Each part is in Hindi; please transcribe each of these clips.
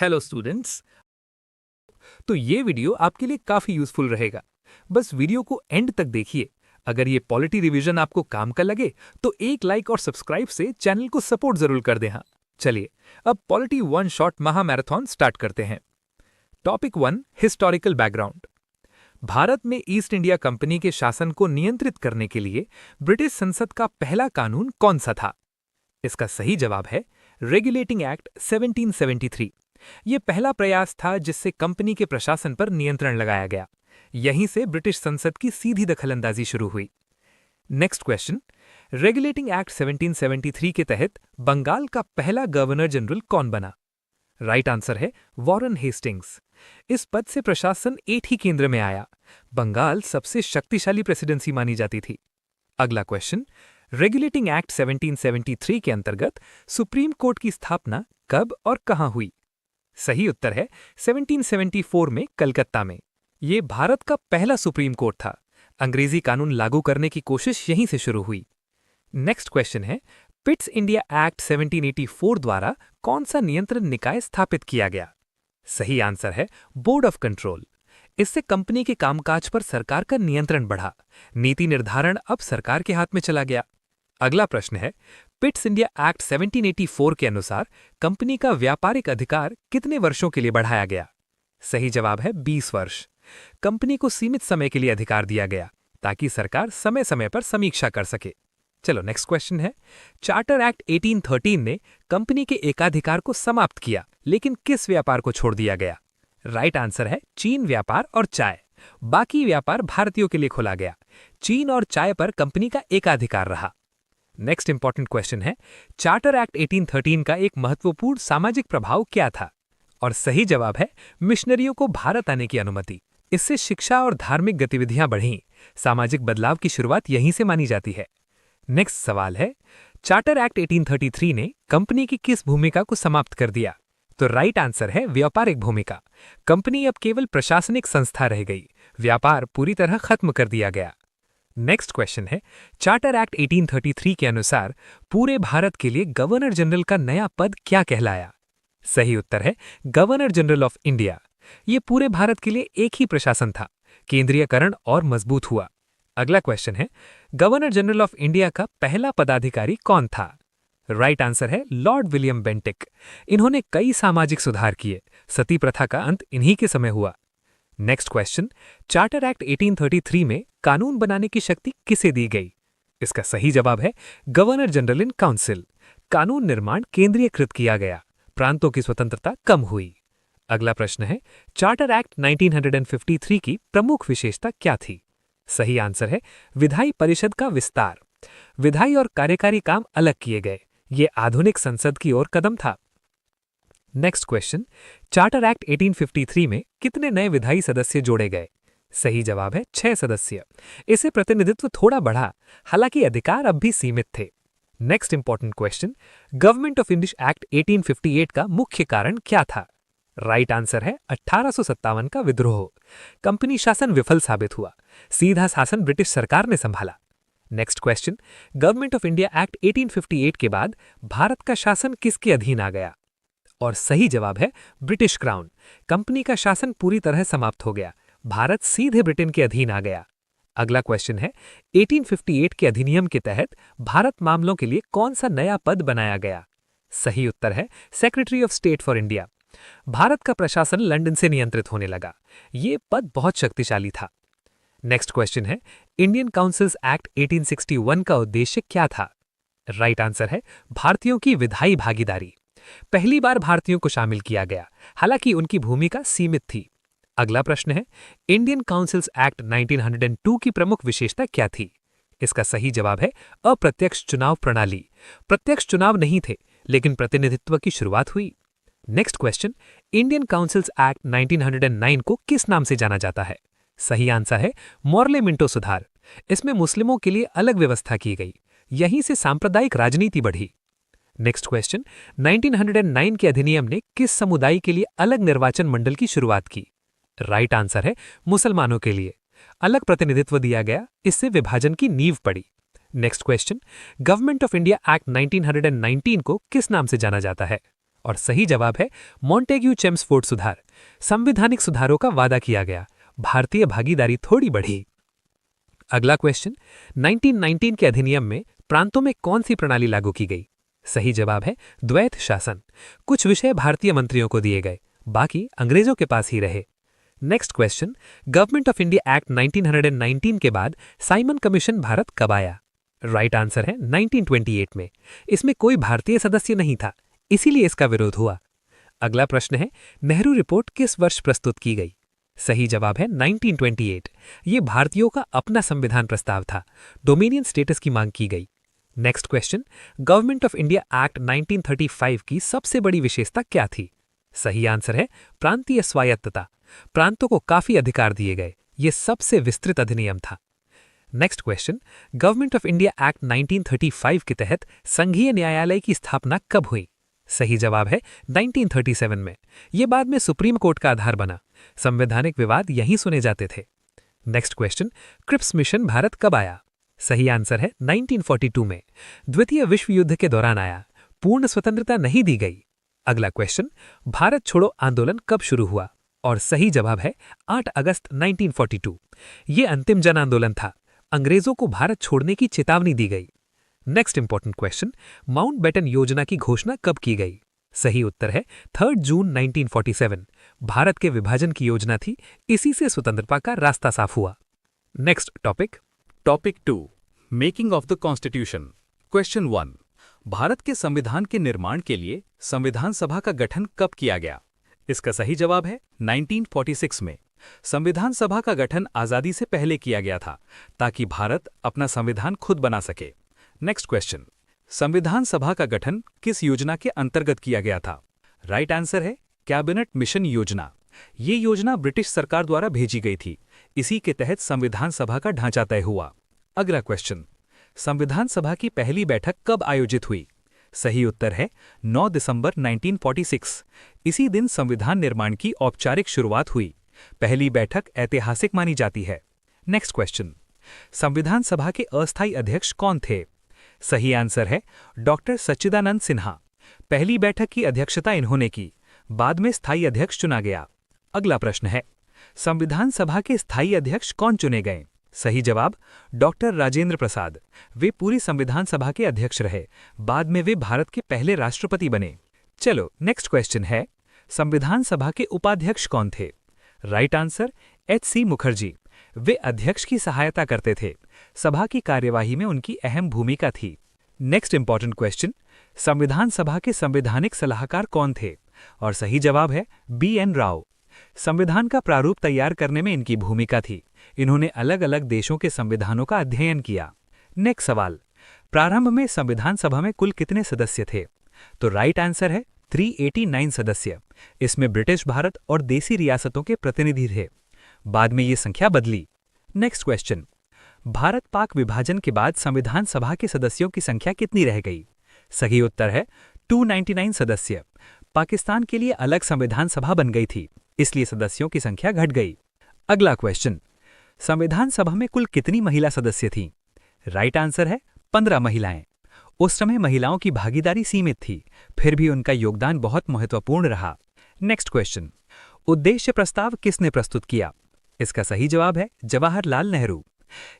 Hello students. तो ये वीडियो आपके लिए काफी यूजफुल रहेगा। बस वीडियो को एंड तक देखिए। अगर ये पॉलिटी रिवीजन आपको काम का लगे तो एक लाइक और सब्सक्राइब से चैनल को सपोर्ट जरूर कर दें। हाँ, चलिए अब पॉलिटी वन शॉट महा मैराथन स्टार्ट करते हैं। Topic 1, historical background. भारत में ईस्ट इंडिया कंपनी के शासन को नियंत्रित करने के लिए ब्रिटिश संसद का पहला कानून कौन सा था? इसका सही जवाब है रेगुलेटिंग एक्ट 1773। यह पहला प्रयास था जिससे कंपनी के प्रशासन पर नियंत्रण लगाया गया। यहीं से ब्रिटिश संसद की सीधी दखलंदाजी शुरू हुई। नेक्स्ट क्वेश्चन, रेगुलेटिंग एक्ट 1773 के तहत बंगाल का पहला गवर्नर जनरल कौन बना? राइट आंसर है वॉरेन हेस्टिंग्स। इस पद से प्रशासन एक ही केंद्र में आया। बंगाल सबसे शक्तिशाली प्रेसिडेंसी मानी जाती थी। अगला क्वेश्चन, रेगुलेटिंग एक्ट 1773 के अंतर्गत सुप्रीम कोर्ट की स्थापना कब और कहां हुई? सही उत्तर है 1774 में कलकत्ता में। यह भारत का पहला सुप्रीम कोर्ट था। अंग्रेजी कानून लागू करने की कोशिश यहीं से शुरू हुई। नेक्स्ट क्वेश्चन है, पिट्स इंडिया एक्ट 1784 द्वारा कौन सा नियंत्रण निकाय स्थापित किया गया? सही आंसर है बोर्ड ऑफ कंट्रोल। इससे कंपनी के कामकाज पर सरकार का नियंत्रण बढ़ा। नीति निर्धारण अब सरकार के हाथ में चला गया। अगला प्रश्न है, पिट्स इंडिया एक्ट 1784 के अनुसार कंपनी का व्यापारिक अधिकार कितने वर्षों के लिए बढ़ाया गया? सही जवाब है 20 वर्ष। कंपनी को सीमित समय के लिए अधिकार दिया गया ताकि सरकार समय समय पर समीक्षा कर सके। चलो नेक्स्ट क्वेश्चन है, चार्टर एक्ट 1813 ने कंपनी के एकाधिकार को समाप्त किया, लेकिन किस व्यापार को छोड़ दिया गया? राइट आंसर है चीन व्यापार और चाय। बाकी व्यापार भारतीयों के लिए खोला गया। चीन और चाय पर कंपनी का एकाधिकार रहा। नेक्स्ट इंपॉर्टेंट क्वेश्चन है, चार्टर एक्ट 1813 का एक महत्वपूर्ण सामाजिक प्रभाव क्या था? और सही जवाब है मिशनरियों को भारत आने की अनुमति। इससे शिक्षा और धार्मिक गतिविधियां बढ़ीं। सामाजिक बदलाव की शुरुआत यहीं से मानी जाती है। नेक्स्ट सवाल है, चार्टर एक्ट 1833 ने कंपनी की किस भूमिका को समाप्त कर दिया? तो राइट आंसर है व्यापारिक भूमिका। कंपनी अब केवल प्रशासनिक संस्था रह गई। व्यापार पूरी तरह खत्म कर दिया गया। नेक्स्ट क्वेश्चन है, चार्टर एक्ट 1833 के अनुसार पूरे भारत के लिए गवर्नर जनरल का नया पद क्या कहलाया? सही उत्तर है गवर्नर जनरल ऑफ इंडिया। यह पूरे भारत के लिए एक ही प्रशासन था। केंद्रीयकरण और मजबूत हुआ। अगला क्वेश्चन है, गवर्नर जनरल ऑफ इंडिया का पहला पदाधिकारी कौन था? राइट आंसर है लॉर्ड विलियम बेंटिक। इन्होंने कई सामाजिक सुधार किए। सती प्रथा का अंत इन्हीं के समय हुआ। नेक्स्ट क्वेश्चन, चार्टर एक्ट 1833 में कानून बनाने की शक्ति किसे दी गई? इसका सही जवाब है गवर्नर जनरल इन काउंसिल। कानून निर्माण केंद्रीयकृत किया गया। प्रांतों की स्वतंत्रता कम हुई। अगला प्रश्न है, चार्टर एक्ट 1953 की प्रमुख विशेषता क्या थी? सही आंसर है विधायी परिषद का विस्तार। विधायी और कार्यकारी काम अलग किए गए। ये आधुनिक संसद की ओर कदम था। नेक्स्ट क्वेश्चन, चार्टर एक्ट 1853 में कितने नए विधायी सदस्य जोड़े गए? सही जवाब है 6 सदस्य। इससे प्रतिनिधित्व थोड़ा बढ़ा, हालांकि अधिकार अब भी सीमित थे। Next important question, government of India act 1858 का मुख्य कारण क्या था? राइट आंसर है 1857 का विद्रोह। कंपनी शासन विफल साबित हुआ। सीधा शासन ब्रिटिश सरकार ने संभाला। Next question, government of India act 1858 के बाद भारत का शासन किसके अधीन आ गया? और सही जवाब है ब्रिटिश क्राउन। कंपनी का शासन पूरी तरह समाप्त हो गया। भारत सीधे ब्रिटेन के अधीन आ गया। अगला क्वेश्चन है, 1858 के अधिनियम के तहत भारत मामलों के लिए कौन सा नया पद बनाया गया? सही उत्तर है secretary of state for India. Bharat का प्रशासन लंदन से नियंत्रित होने लगा। ये पद बहुत शक्तिशाली था। नेक्स्ट क्वेश्चन है, इंडियन काउंसिल्स एक्ट 1861 का उद्देश्य क्या था? राइट आंसर है भारतीयों की विधायी भागीदारी। पहली बार भारतीयों को शामिल किया गया, हालांकि उनकी भूमिका सीमित थी। अगला प्रश्न है, इंडियन काउंसिल्स एक्ट 1902 की प्रमुख विशेषता क्या थी? इसका सही जवाब है अप्रत्यक्ष चुनाव प्रणाली। प्रत्यक्ष चुनाव नहीं थे, लेकिन प्रतिनिधित्व की शुरुआत हुई। Next question, Indian councils act 1909 को किस नाम से जाना जाता है? सही आंसर है मॉर्ले मिंटो सुधार। इसमें मुस्लिमों के लिए अलग व्यवस्था की गई। यहीं से सांप्रदायिक राजनीति बढ़ी। नेक्स्ट क्वेश्चन, 1909 के अधिनियम ने किस समुदाय के लिए अलग निर्वाचन मंडल की शुरुआत की? राइट आंसर है मुसलमानों के लिए। अलग प्रतिनिधित्व दिया गया, इससे विभाजन की नींव पड़ी। Next question, government of India act 1919 को किस नाम से जाना जाता है? और सही जवाब है मॉन्टेग्यू चेम्सफोर्ड सुधार। संवैधानिक सुधारों का वादा किया गया, भारतीय भागीदारी थोड़ी बढ़ी। अगला क्वेश्चन, 1919 के अधिनियम में प्रांतों में कौन सी प्रणाली लागू की गई? सही जवाब है द्वैत शासन। कुछ विषय भारतीय मंत्रियों को दिए गए, बाकी अंग्रेजों के पास ही रहे। Next question, government of India act 1919 के बाद साइमन कमीशन भारत कब आया? राइट आंसर है 1928 में। इसमें कोई भारतीय सदस्य नहीं था, इसीलिए इसका विरोध हुआ। अगला प्रश्न है, नेहरू रिपोर्ट किस वर्ष प्रस्तुत की गई? सही जवाब है 1928। ये भारतीयों का अपना संविधान प्रस्ताव था, डोमिनियन स्टेटस की मांग की गई। Next question, government of India act 1935 की सबसे बड़ी विशेषता क्या थी? सही आंसर है प्रांतीय स्वायत्तता। प्रांतों को काफी अधिकार दिए गए, ये सबसे विस्तृत अधिनियम था। Next question, government of India act 1935 के तहत संघीय न्यायालय की स्थापना कब हुई? सही जवाब है 1937 में। यह बाद में सुप्रीम कोर्ट का आधार बना। संवैधानिक विवाद यहीं सुने जाते थे। Next question, Cripps mission Bharat कब आया? सही आंसर है 1942 में। द्वितीय विश्व युद्ध के दौरान आया, पूर्ण स्वतंत्रता नहीं दी गई। अगला क्वेश्चन, भारत छोड़ो आंदोलन कब शुरू हुआ? और सही जवाब है 8 अगस्त 1942। यह अंतिम जन आंदोलन था, अंग्रेजों को भारत छोड़ने की चेतावनी दी गई। नेक्स्ट इंपॉर्टेंट क्वेश्चन, माउंटबेटन योजना की घोषणा कब की गई? सही उत्तर है 3 जून 1947। भारत के विभाजन की योजना थी, इसी से स्वतंत्रता का रास्ता साफ हुआ। Next topic 2, making of the constitution. Question 1, Bharat के संविधान के निर्माण के लिए संविधान सभा का गठन कब किया गया? इसका सही जवाब है 1946 में। संविधान सभा का गठन आजादी से पहले किया गया था, ताकि भारत अपना संविधान खुद बना सके। नेक्स्ट क्वेश्चन, संविधान सभा का गठन किस योजना के अंतर्गत किया गया था? राइट आंसर है कैबिनेट मिशन योजना। ये योजना ब्रिटिश सरकार द्वारा भेजी गई थी, इसी के तहत संविधान सभा का ढांचा तय हुआ। अगला क्वेश्चन, संविधान सभा की पहली बैठक कब आयोजित हुई? सही उत्तर है 9 दिसंबर 1946। इसी दिन संविधान निर्माण की औपचारिक शुरुआत हुई। पहली बैठक ऐतिहासिक मानी जाती है। नेक्स्ट क्वेश्चन, संविधान सभा के अस्थायी अध्यक्ष कौन थे? सही आंसर है डॉक्टर सच्चिदानंद सिन्हा। पहली बैठक की अध्यक्षता इन्होंने की, बाद में स्थायी अध्यक्ष चुना गया। अगला प्रश्न है, संविधान सभा के स्थायी अध्यक्ष कौन चुने गए? सही जवाब डॉक्टर राजेंद्र प्रसाद। वे पूरी संविधान सभा के अध्यक्ष रहे, बाद में वे भारत के पहले राष्ट्रपति बने। चलो नेक्स्ट क्वेश्चन है, संविधान सभा के उपाध्यक्ष कौन थे? Right answer H.C. मुखर्जी। वे अध्यक्ष की सहायता करते थे, सभा की कार्यवाही में उनकी अहम भूमिका थी। नेक्स्ट इंपॉर्टेंट क्वेश्चन, संविधान सभा के संवैधानिक सलाहकार कौन थे? और सही जवाब है B.N. राव। संविधान का प्रारूप तैयार करने में इनकी भूमिका थी। इन्होंने अलग अलग देशों के संविधानों का अध्ययन किया। नेक्स्ट सवाल, प्रारंभ में संविधान सभा में कुल कितने सदस्य थे? तो राइट आंसर है 389 सदस्य। इसमें ब्रिटिश भारत और देसी रियासतों के प्रतिनिधि थे। बाद में ये संख्या बदली। नेक्स्ट क्वेश्चन, भारत पाक विभाजन के बाद संविधान सभा के सदस्यों की संख्या कितनी रह गई? सही उत्तर है 299 सदस्य। पाकिस्तान के लिए अलग संविधान सभा बन गई थी, इसलिए सदस्यों की संख्या घट गई। अगला क्वेश्चन, संविधान सभा में कुल कितनी महिला सदस्य थीं? राइट आंसर है 15 महिलाएं। उस समय महिलाओं की भागीदारी सीमित थी, फिर भी उनका योगदान बहुत महत्वपूर्ण रहा। नेक्स्ट क्वेश्चन, उद्देश्य प्रस्ताव किसने प्रस्तुत किया? इसका सही जवाब है जवाहरलाल नेहरू।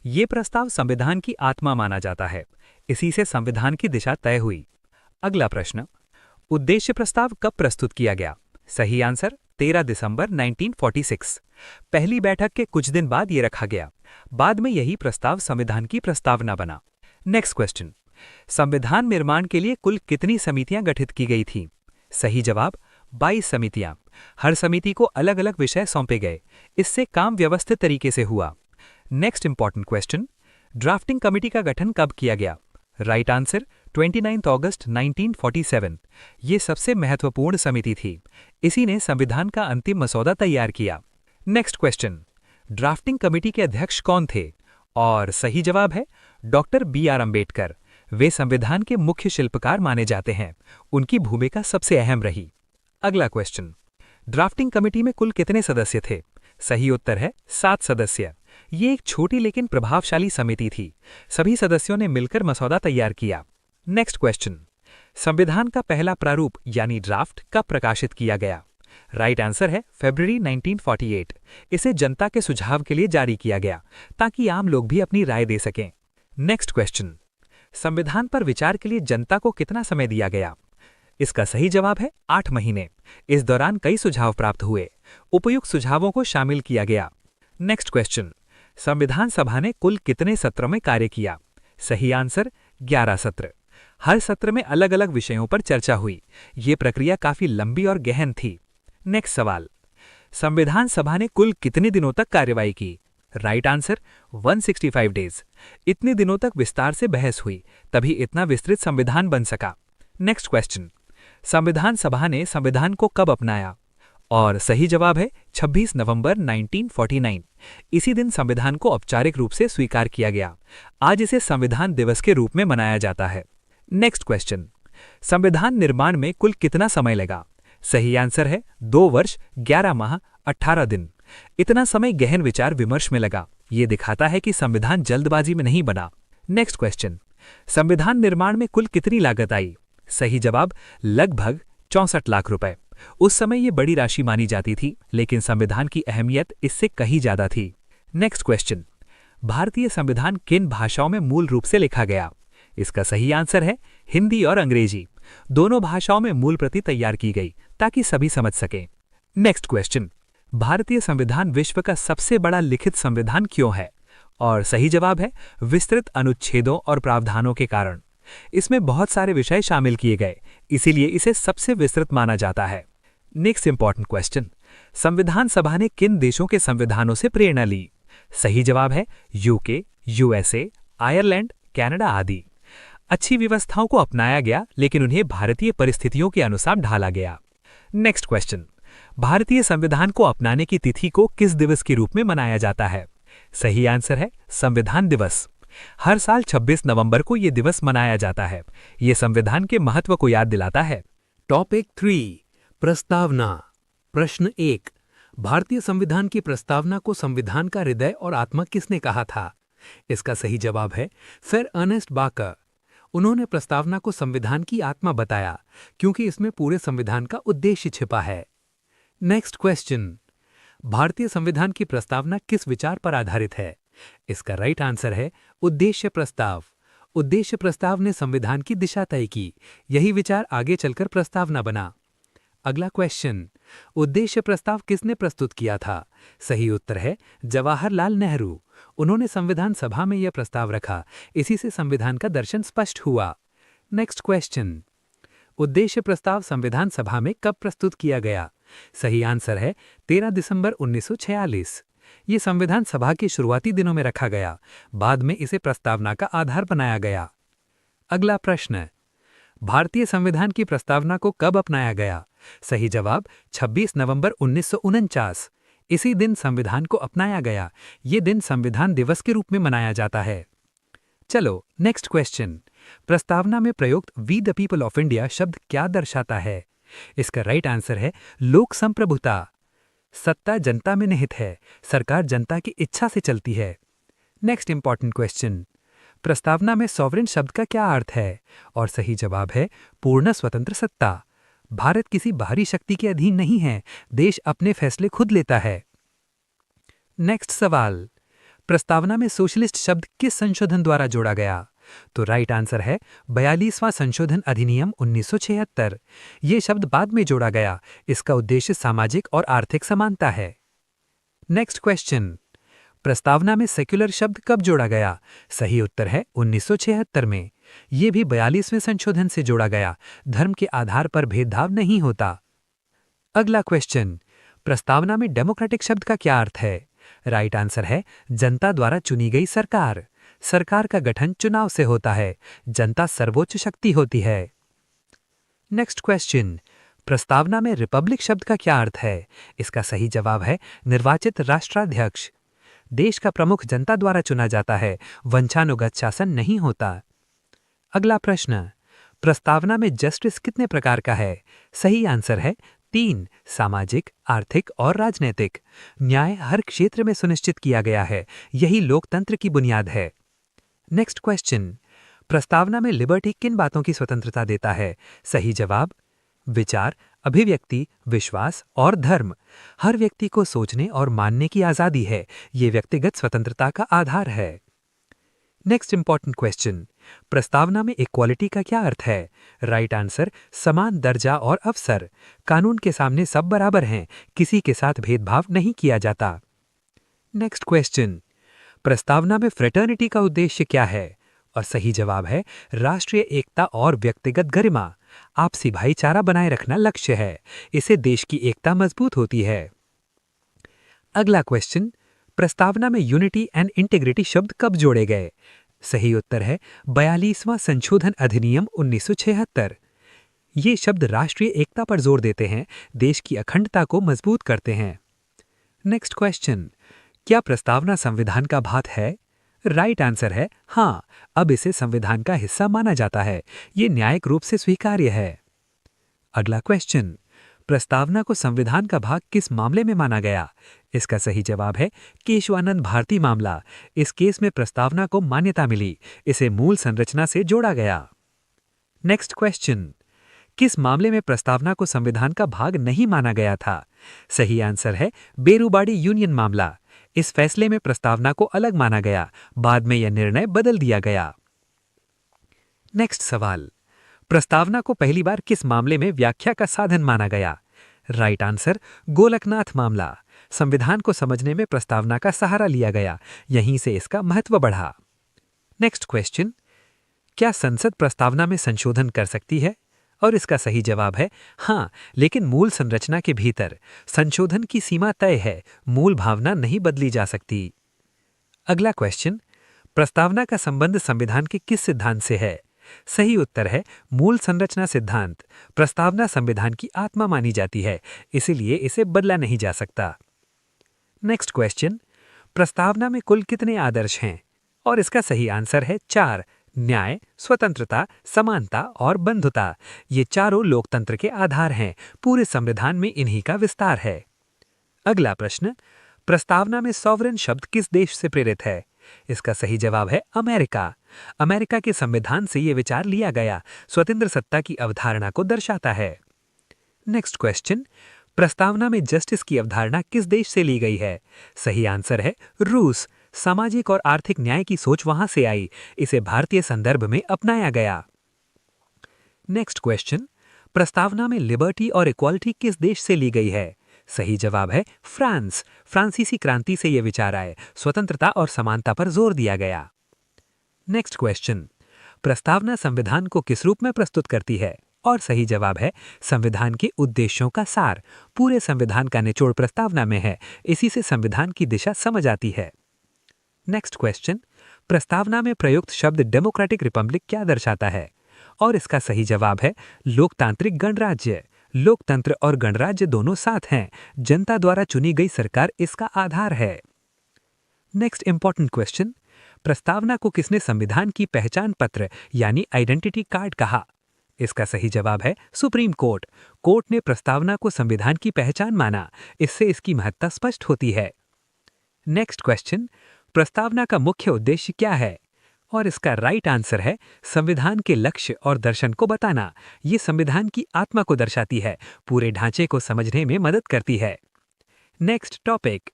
ये प्रस्ताव संविधान की आत्मा माना जाता है, इसी से संविधान की दिशा तय हुई। अगला प्रश्न, उद्देश्य प्रस्ताव कब प्रस्तुत किया गया? सही आंसर 13 दिसंबर 1946। पहली बैठक के कुछ दिन बाद ये रखा गया, बाद में यही प्रस्ताव संविधान की प्रस्तावना बना। नेक्स्ट क्वेश्चन, संविधान निर्माण के लिए कुल कितनी समितियां गठित की गई थीं? सही जवाब 22 समितियां। हर समिति को अलग अलग विषय सौंपे गए, इससे काम व्यवस्थित तरीके से हुआ। Next important question, drafting committee का गठन कब किया गया? राइट आंसर 29 अगस्त 1947। ये सबसे महत्वपूर्ण समिति थी, इसी ने संविधान का अंतिम मसौदा तैयार किया। नेक्स्ट क्वेश्चन, ड्राफ्टिंग कमेटी के अध्यक्ष कौन थे? और सही जवाब है डॉक्टर B.R. अम्बेडकर। वे संविधान के मुख्य शिल्पकार माने जाते हैं, उनकी भूमिका सबसे अहम रही। अगला क्वेश्चन, ड्राफ्टिंग कमेटी में कुल कितने सदस्य थे? सही उत्तर है 7 सदस्य। ये एक छोटी लेकिन प्रभावशाली समिति थी, सभी सदस्यों ने मिलकर मसौदा तैयार किया। नेक्स्ट क्वेश्चन, संविधान का पहला प्रारूप यानी ड्राफ्ट कब प्रकाशित किया गया? राइट आंसर है फरवरी 1948। इसे जनता के सुझाव के लिए जारी किया गया ताकि आम लोग भी अपनी राय दे सकें। नेक्स्ट क्वेश्चन, संविधान पर विचार के लिए जनता को कितना समय दिया गया? इसका सही जवाब है 8 महीने। इस दौरान कई सुझाव प्राप्त हुए। उपयुक्त सुझावों को शामिल किया गया। नेक्स्ट क्वेश्चन, संविधान सभा ने कुल कितने सत्र में कार्य किया? सही आंसर 11 सत्र। हर सत्र में अलग अलग विषयों पर चर्चा हुई। ये प्रक्रिया काफी लंबी और गहन थी। नेक्स्ट सवाल, संविधान सभा ने कुल कितने दिनों तक कार्यवाही की? Right answer 165 days. इतने दिनों तक विस्तार से बहस हुई, तभी इतना विस्तृत संविधान बन सका। नेक्स्ट क्वेश्चन, संविधान सभा ने संविधान को कब अपनाया? और सही जवाब है 26 नवंबर 1949। इसी दिन संविधान को औपचारिक रूप से स्वीकार किया गया। आज इसे संविधान दिवस के रूप में मनाया जाता है। नेक्स्ट क्वेश्चन, संविधान निर्माण में कुल कितना समय लगा? सही आंसर है 2 वर्ष 11 माह 18 दिन। इतना समय गहन विचार विमर्श में लगा। ये दिखाता है कि संविधान जल्दबाजी में नहीं बना। नेक्स्ट क्वेश्चन, संविधान निर्माण में कुल कितनी लागत आई? सही जवाब लगभग 64 लाख रुपए। उस समय ये बड़ी राशि मानी जाती थी, लेकिन संविधान की अहमियत इससे कहीं ज्यादा थी। नेक्स्ट क्वेश्चन, भारतीय संविधान किन भाषाओं में मूल रूप से लिखा गया? इसका सही आंसर है हिंदी और अंग्रेजी। दोनों भाषाओं में मूल प्रति तैयार की गई ताकि सभी समझ सकें। नेक्स्ट क्वेश्चन, भारतीय संविधान विश्व का सबसे बड़ा लिखित संविधान क्यों है? और सही जवाब है विस्तृत अनुच्छेदों और प्रावधानों के कारण। इसमें बहुत सारे विषय शामिल किए गए, इसीलिए इसे सबसे विस्तृत माना जाता है। नेक्स्ट इंपॉर्टेंट क्वेश्चन, संविधान सभा ने किन देशों के संविधानों से प्रेरणा ली? सही जवाब है यूके, यूएसए, आयरलैंड, कनाडा आदि। अच्छी व्यवस्थाओं को अपनाया गया, लेकिन उन्हें भारतीय परिस्थितियों के अनुसार ढाला गया। नेक्स्ट क्वेश्चन, भारतीय संविधान को अपनाने की तिथि को किस दिवस के रूप में मनाया जाता है? सही आंसर है संविधान दिवस। हर साल 26 नवंबर को यह दिवस मनाया जाता है। यह संविधान के महत्व को याद दिलाता है। टॉपिक 3, प्रस्तावना। प्रश्न 1, भारतीय संविधान की प्रस्तावना को संविधान का हृदय और आत्मा किसने कहा था? इसका सही जवाब है सर अर्नेस्ट बाकर। उन्होंने प्रस्तावना को संविधान की आत्मा बताया, क्योंकि इसमें पूरे संविधान का उद्देश्य छिपा है। नेक्स्ट क्वेश्चन, भारतीय संविधान की प्रस्तावना किस विचार पर आधारित है? इसका राइट आंसर है उद्देश्य प्रस्ताव। उद्देश्य प्रस्ताव ने संविधान की दिशा तय की। यही विचार आगे चलकर प्रस्तावना बना। अगला क्वेश्चन, उद्देश्य प्रस्ताव किसने प्रस्तुत किया था? सही उत्तर है जवाहरलाल नेहरू। उन्होंने संविधान सभा में यह प्रस्ताव रखा। इसी से संविधान का दर्शन स्पष्ट हुआ। नेक्स्ट क्वेश्चन, उद्देश्य प्रस्ताव संविधान सभा में कब प्रस्तुत किया गया? सही आंसर है 13 दिसंबर 1946। ये संविधान सभा के शुरुआती दिनों में रखा गया। बाद में इसे प्रस्तावना का आधार बनाया गया। अगला प्रश्न, भारतीय संविधान की प्रस्तावना को कब अपनाया गया? सही जवाब 26 नवंबर 1949। इसी दिन संविधान को अपनाया गया। ये दिन संविधान दिवस के रूप में मनाया जाता है। चलो नेक्स्ट क्वेश्चन, प्रस्तावना में प्रयुक्त we the people of India शब्द क्या दर्शाता है? इसका राइट आंसर है लोक संप्रभुता। सत्ता जनता में निहित है। सरकार जनता की इच्छा से चलती है। नेक्स्ट इंपॉर्टेंट क्वेश्चन, प्रस्तावना में सॉवरेन शब्द का क्या अर्थ है? और सही जवाब है पूर्ण स्वतंत्र सत्ता। भारत किसी बाहरी शक्ति के अधीन नहीं है। देश अपने फैसले खुद लेता है। नेक्स्ट सवाल, प्रस्तावना में सोशलिस्ट शब्द किस संशोधन द्वारा जोड़ा गया? तो राइट आंसर है 42वां संशोधन अधिनियम 1976। ये शब्द बाद में जोड़ा गया। इसका उद्देश्य सामाजिक और आर्थिक समानता है। नेक्स्ट क्वेश्चन, प्रस्तावना में सेक्युलर शब्द कब जोड़ा गया? सही उत्तर है 1976 में। ये भी 42वें संशोधन से जोड़ा गया। धर्म के आधार पर भेदभाव नहीं होता। अगला क्वेश्चन, प्रस्तावना में डेमोक्रेटिक शब्द का क्या अर्थ है? राइट आंसर है जनता द्वारा चुनी गई सरकार। सरकार का गठन चुनाव से होता है। जनता सर्वोच्च शक्ति होती है। नेक्स्ट क्वेश्चन, प्रस्तावना में रिपब्लिक शब्द का क्या अर्थ है? इसका सही जवाब है निर्वाचित राष्ट्राध्यक्ष। देश का प्रमुख जनता द्वारा चुना जाता है। वंशानुगत शासन नहीं होता। अगला प्रश्न, प्रस्तावना में जस्टिस कितने प्रकार का है? सही आंसर है 3, सामाजिक, आर्थिक और राजनीतिक। न्याय हर क्षेत्र में सुनिश्चित किया गया है। यही लोकतंत्र की बुनियाद है। नेक्स्ट क्वेश्चन, प्रस्तावना में लिबर्टी किन बातों की स्वतंत्रता देता है? सही जवाब विचार, अभिव्यक्ति, विश्वास और धर्म। हर व्यक्ति को सोचने और मानने की आजादी है। ये व्यक्तिगत स्वतंत्रता का आधार है। नेक्स्ट इंपॉर्टेंट क्वेश्चन, प्रस्तावना में इक्वालिटी का क्या अर्थ है? राइट आंसर समान दर्जा और अवसर। कानून के सामने सब बराबर हैं, किसी के साथ भेदभाव नहीं किया जाता। नेक्स्ट क्वेश्चन, प्रस्तावना में फ्रेटर्निटी का उद्देश्य क्या है? और सही जवाब है राष्ट्रीय एकता और व्यक्तिगत गरिमा। आपसी भाईचारा बनाए रखना लक्ष्य है। इससे देश की एकता मजबूत होती है। अगला क्वेश्चन, प्रस्तावना में यूनिटी एंड इंटीग्रिटी शब्द कब जोड़े गए? सही उत्तर है 42वां संशोधन अधिनियम 1976। ये शब्द राष्ट्रीय एकता पर जोर देते हैं, देश की अखंडता को मजबूत करते हैं। नेक्स्ट क्वेश्चन, क्या प्रस्तावना संविधान का भाग है? राइट आंसर है हाँ, अब इसे संविधान का हिस्सा माना जाता है। ये न्यायिक रूप से स्वीकार्य है। अगला क्वेश्चन, प्रस्तावना को संविधान का भाग किस मामले में माना गया? इसका सही जवाब है केशवानंद भारती मामला। इस केस में प्रस्तावना को मान्यता मिली, इसे मूल संरचना से जोड़ा गया। नेक्स्ट क्वेश्चन, किस मामले में प्रस्तावना को संविधान का भाग नहीं माना गया था? सही आंसर है बेरूबाड़ी यूनियन मामला। इस फैसले में प्रस्तावना को अलग माना गया, बाद में यह निर्णय बदल दिया गया। नेक्स्ट सवाल, प्रस्तावना को पहली बार किस मामले में व्याख्या का साधन माना गया? राइट आंसर गोलकनाथ मामला। संविधान को समझने में प्रस्तावना का सहारा लिया गया, यहीं से इसका महत्व बढ़ा। नेक्स्ट क्वेश्चन, क्या संसद प्रस्तावना में संशोधन कर सकती है? और इसका सही जवाब है हाँ, लेकिन मूल संरचना के भीतर। संशोधन की सीमा तय है, मूल भावना नहीं बदली जा सकती। अगला क्वेश्चन, प्रस्तावना का संबंध संविधान के किस सिद्धांत से है? सही उत्तर है मूल संरचना सिद्धांत। प्रस्तावना संविधान की आत्मा मानी जाती है, इसीलिए इसे बदला नहीं जा सकता। नेक्स्ट क्वेश्चन, प्रस्तावना में कुल कितने आदर्श हैं? और इसका सही आंसर है 4। न्याय, स्वतंत्रता, समानता और बंधुता। ये चारों लोकतंत्र के आधार हैं। पूरे संविधान में इन्हीं का विस्तार है। अगला प्रश्न, प्रस्तावना में सॉवरेन शब्द किस देश से प्रेरित है? इसका सही जवाब है अमेरिका। अमेरिका के संविधान से ये विचार लिया गया, स्वतंत्र सत्ता की अवधारणा को दर्शाता है। नेक्स्ट क्वेश्चन, प्रस्तावना में जस्टिस की अवधारणा किस देश से ली गई है? सही आंसर है रूस। सामाजिक और आर्थिक न्याय की सोच वहां से आई, इसे भारतीय संदर्भ में अपनाया गया। नेक्स्ट क्वेश्चन, प्रस्तावना में लिबर्टी और इक्वालिटी किस देश से ली गई है? सही जवाब है फ्रांस। फ्रांसीसी क्रांति से यह विचार आए, स्वतंत्रता और समानता पर जोर दिया गया। नेक्स्ट क्वेश्चन, प्रस्तावना संविधान को किस रूप में प्रस्तुत करती है? और सही जवाब है संविधान के उद्देश्यों का सार। पूरे संविधान का निचोड़ प्रस्तावना में है, इसी से संविधान की दिशा समझ आती है। नेक्स्ट क्वेश्चन, प्रस्तावना में प्रयुक्त शब्द डेमोक्रेटिक रिपब्लिक क्या दर्शाता है? और इसका सही जवाब है लोकतांत्रिक गणराज्य। लोकतंत्र और गणराज्य दोनों साथ हैं, जनता द्वारा चुनी गई सरकार इसका आधार है। नेक्स्ट इंपॉर्टेंट क्वेश्चन, प्रस्तावना को किसने संविधान की पहचान पत्र यानी आइडेंटिटी कार्ड कहा? इसका सही जवाब है सुप्रीम कोर्ट। कोर्ट ने प्रस्तावना को संविधान की पहचान माना, इससे इसकी महत्ता स्पष्ट होती है। नेक्स्ट क्वेश्चन, प्रस्तावना का मुख्य उद्देश्य क्या है? और इसका राइट आंसर है संविधान के लक्ष्य और दर्शन को बताना। ये संविधान की आत्मा को दर्शाती है, पूरे ढांचे को समझने में मदद करती है। Next topic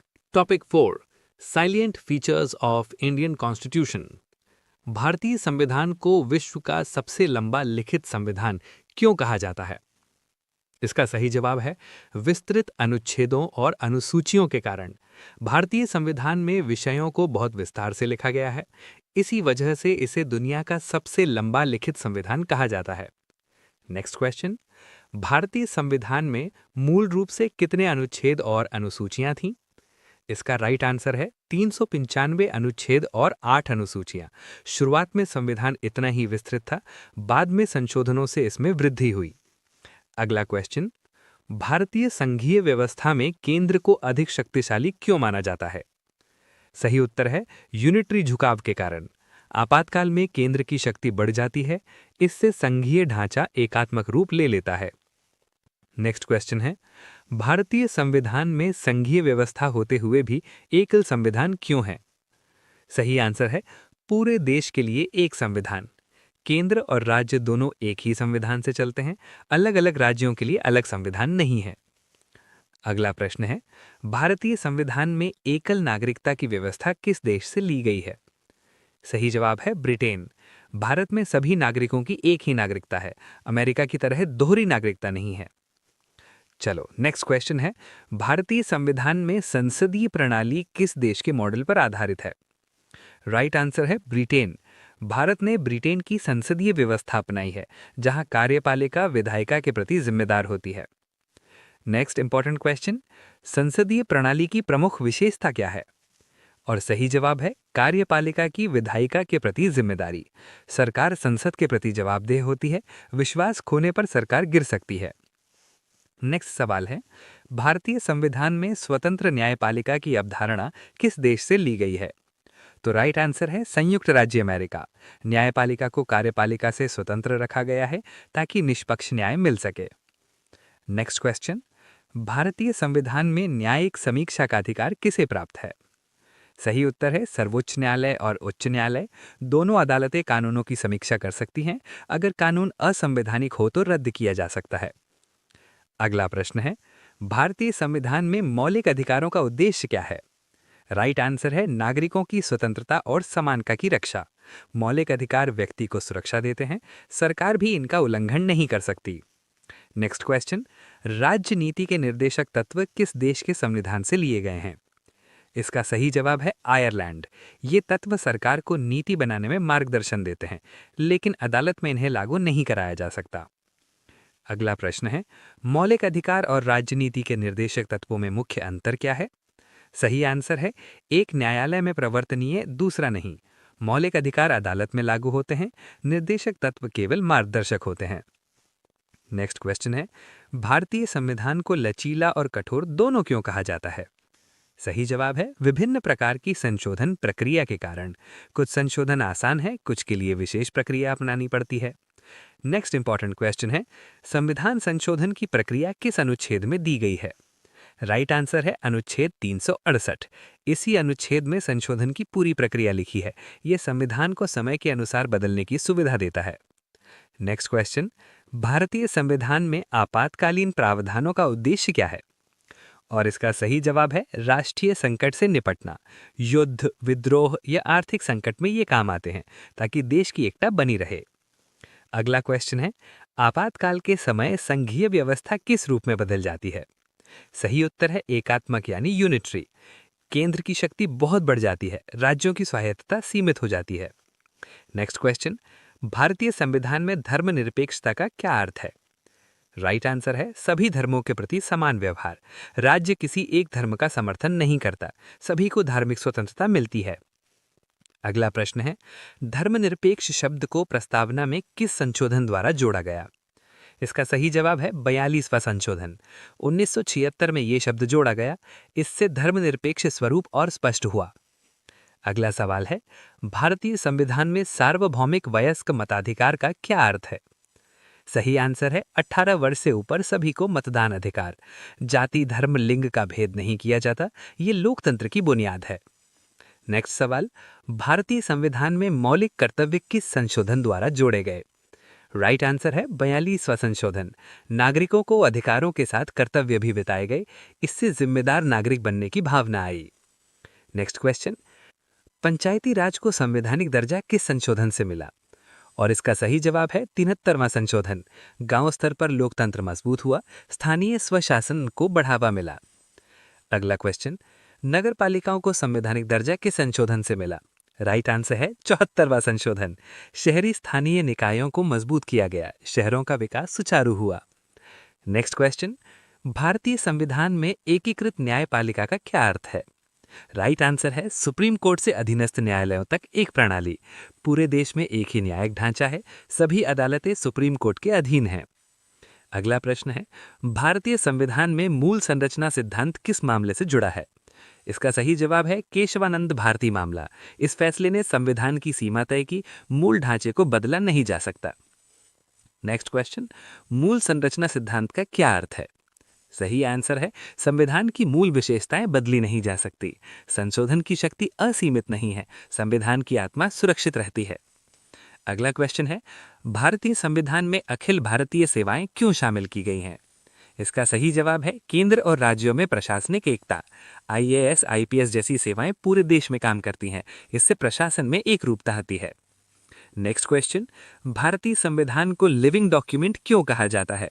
4 salient features of Indian constitution. भारतीय संविधान को विश्व का सबसे लंबा लिखित संविधान क्यों कहा जाता है? इसका सही जवाब है विस्तृत अनुच्छेदों और अनुसूचियों के कारण। भारतीय संविधान में विषयों को बहुत विस्तार से लिखा गया है, इसी वजह से इसे दुनिया का सबसे लंबा लिखित संविधान कहा जाता है। नेक्स्ट क्वेश्चन, भारतीय संविधान में मूल रूप से कितने अनुच्छेद और अनुसूचियां थीं? इसका राइट आंसर है 395 अनुच्छेद और 8 अनुसूचियां। शुरुआत में संविधान इतना ही विस्तृत था, बाद में संशोधनों से इसमें वृद्धि हुई। अगला क्वेश्चन, भारतीय संघीय व्यवस्था में केंद्र को अधिक शक्तिशाली क्यों माना जाता है? सही उत्तर है यूनिटरी झुकाव के कारण। आपातकाल में केंद्र की शक्ति बढ़ जाती है, इससे संघीय ढांचा एकात्मक रूप ले लेता है। नेक्स्ट क्वेश्चन है, भारतीय संविधान में संघीय व्यवस्था होते हुए भी एकल संविधान क्यों है? सही आंसर है पूरे देश के लिए एक संविधान। केंद्र और राज्य दोनों एक ही संविधान से चलते हैं, अलग अलग राज्यों के लिए अलग संविधान नहीं है। अगला प्रश्न है, भारतीय संविधान में एकल नागरिकता की व्यवस्था किस देश से ली गई है? सही जवाब है ब्रिटेन। भारत में सभी नागरिकों की एक ही नागरिकता है, अमेरिका की तरह दोहरी नागरिकता नहीं है। चलो नेक्स्ट क्वेश्चन है, भारतीय संविधान में संसदीय प्रणाली किस देश के मॉडल पर आधारित है? राइट आंसर है ब्रिटेन। भारत ने ब्रिटेन की संसदीय व्यवस्था अपनाई है, जहां कार्यपालिका विधायिका के प्रति जिम्मेदार होती है। नेक्स्ट इंपॉर्टेंट क्वेश्चन, संसदीय प्रणाली की प्रमुख विशेषता क्या है? और सही जवाब है कार्यपालिका की विधायिका के प्रति जिम्मेदारी। सरकार संसद के प्रति जवाबदेह होती है, विश्वास खोने पर सरकार गिर सकती है। नेक्स्ट सवाल है, भारतीय संविधान में स्वतंत्र न्यायपालिका की अवधारणा किस देश से ली गई है? तो राइट आंसर है संयुक्त राज्य अमेरिका। न्यायपालिका को कार्यपालिका से स्वतंत्र रखा गया है ताकि निष्पक्ष न्याय मिल सके। नेक्स्ट क्वेश्चन, भारतीय संविधान में न्यायिक समीक्षा का अधिकार किसे प्राप्त है? सही उत्तर है सर्वोच्च न्यायालय और उच्च न्यायालय। दोनों अदालतें कानूनों की समीक्षा कर सकती हैं। अगर कानून असंवैधानिक हो तो रद्द किया जा सकता है। अगला प्रश्न है, भारतीय संविधान में मौलिक अधिकारों का उद्देश्य क्या है? राइट आंसर है नागरिकों की स्वतंत्रता और समानता की रक्षा। मौलिक अधिकार व्यक्ति को सुरक्षा देते हैं, सरकार भी इनका उल्लंघन नहीं कर सकती। नेक्स्ट क्वेश्चन, राज्य नीति के निर्देशक तत्व किस देश के संविधान से लिए गए हैं? इसका सही जवाब है आयरलैंड। ये तत्व सरकार को नीति बनाने में मार्गदर्शन देते हैं, लेकिन अदालत में इन्हें लागू नहीं कराया जा सकता। अगला प्रश्न है, मौलिक अधिकार और राजनीति के निर्देशक तत्वों में मुख्य अंतर क्या है? सही आंसर है एक न्यायालय में प्रवर्तनीय, दूसरा नहीं। मौलिक अधिकार अदालत में लागू होते हैं, निर्देशक तत्व केवल मार्गदर्शक होते हैं। नेक्स्ट क्वेश्चन है, भारतीय संविधान को लचीला और कठोर दोनों क्यों कहा जाता है? सही जवाब है विभिन्न प्रकार की संशोधन प्रक्रिया के कारण। कुछ संशोधन आसान है, कुछ के लिए विशेष प्रक्रिया अपनानी पड़ती है। नेक्स्ट इंपॉर्टेंट क्वेश्चन है, संविधान संशोधन की प्रक्रिया किस अनुच्छेद में दी गई है? राइट आंसर है अनुच्छेद 368। इसी अनुच्छेद में संशोधन की पूरी प्रक्रिया लिखी है। यह संविधान को समय के अनुसार बदलने की सुविधा देता है। नेक्स्ट क्वेश्चन, भारतीय संविधान में आपातकालीन प्रावधानों का उद्देश्य क्या है? और इसका सही जवाब है राष्ट्रीय संकट से निपटना। युद्ध, विद्रोह या आर्थिक संकट में ये काम आते हैं ताकि देश की एकता बनी रहे। अगला क्वेश्चन है, आपातकाल के समय संघीय व्यवस्था किस रूप में बदल जाती है? सही उत्तर है एकात्मक यानी यूनिटरी। केंद्र की शक्ति बहुत बढ़ जाती है, राज्यों की स्वायत्तता सीमित हो जाती है। नेक्स्ट क्वेश्चन, भारतीय संविधान में धर्मनिरपेक्षता का क्या अर्थ है? राइट आंसर है सभी धर्मों के प्रति समान व्यवहार। राज्य किसी एक धर्म का समर्थन नहीं करता, सभी को धार्मिक स्वतंत्रता मिलती है। अगला प्रश्न है, धर्मनिरपेक्ष शब्द को प्रस्तावना में किस संशोधन द्वारा जोड़ा गया? इसका सही जवाब है 42वां संशोधन। 1976 में यह शब्द जोड़ा गया। इससे धर्मनिरपेक्ष स्वरूप और स्पष्ट हुआ। अगला सवाल है, भारतीय संविधान में सार्वभौमिक वयस्क मताधिकार का क्या अर्थ है? सही आंसर है 18 वर्ष से ऊपर सभी को मतदान अधिकार। जाति, धर्म, लिंग का भेद नहीं किया जाता। ये लोकतंत्र की बुनियाद है। नेक्स्ट सवाल, भारतीय संविधान में मौलिक कर्तव्य किस संशोधन द्वारा जोड़े गए? राइट आंसर है 42वां संशोधन। नागरिकों को अधिकारों के साथ कर्तव्य भी बिताए गए। इससे जिम्मेदार नागरिक बनने की भावना आई। नेक्स्ट क्वेश्चन, पंचायती राज को संवैधानिक दर्जा किस संशोधन से मिला? और इसका सही जवाब है 73वां संशोधन। गांव स्तर पर लोकतंत्र मजबूत हुआ, स्थानीय स्वशासन को बढ़ावा मिला। अगला क्वेश्चन, नगर पालिकाओं को संवैधानिक दर्जा किस संशोधन से मिला? राइट आंसर है 74वां संशोधन। शहरी स्थानीय निकायों को मजबूत किया गया, शहरों का विकास सुचारू हुआ। नेक्स्ट क्वेश्चन, भारतीय संविधान में एकीकृत न्यायपालिका का क्या अर्थ है? राइट आंसर है सुप्रीम कोर्ट से अधीनस्थ न्यायालयों तक एक प्रणाली। पूरे देश में एक ही न्यायिक ढांचा है, सभी अदालतें सुप्रीम कोर्ट के अधीन हैं। अगला प्रश्न है, भारतीय संविधान में मूल संरचना सिद्धांत किस मामले से जुड़ा है? इसका सही जवाब है केशवानंद भारती मामला। इस फैसले ने संविधान की सीमा तय की, मूल ढांचे को बदला नहीं जा सकता। नेक्स्ट क्वेश्चन, मूल संरचना सिद्धांत का क्या अर्थ है? सही आंसर है संविधान की मूल विशेषताएं बदली नहीं जा सकती। संशोधन की शक्ति असीमित नहीं है, संविधान की आत्मा सुरक्षित रहती है। अगला क्वेश्चन है, भारतीय संविधान में अखिल भारतीय सेवाएं क्यों शामिल की गई हैं? इसका सही जवाब है केंद्र और राज्यों में प्रशासनिक एकता। आईएएस, आईपीएस जैसी सेवाएं पूरे देश में काम करती हैं। इससे प्रशासन में एक रूपता आती है। नेक्स्ट क्वेश्चन, भारतीय संविधान को लिविंग डॉक्यूमेंट क्यों कहा जाता है?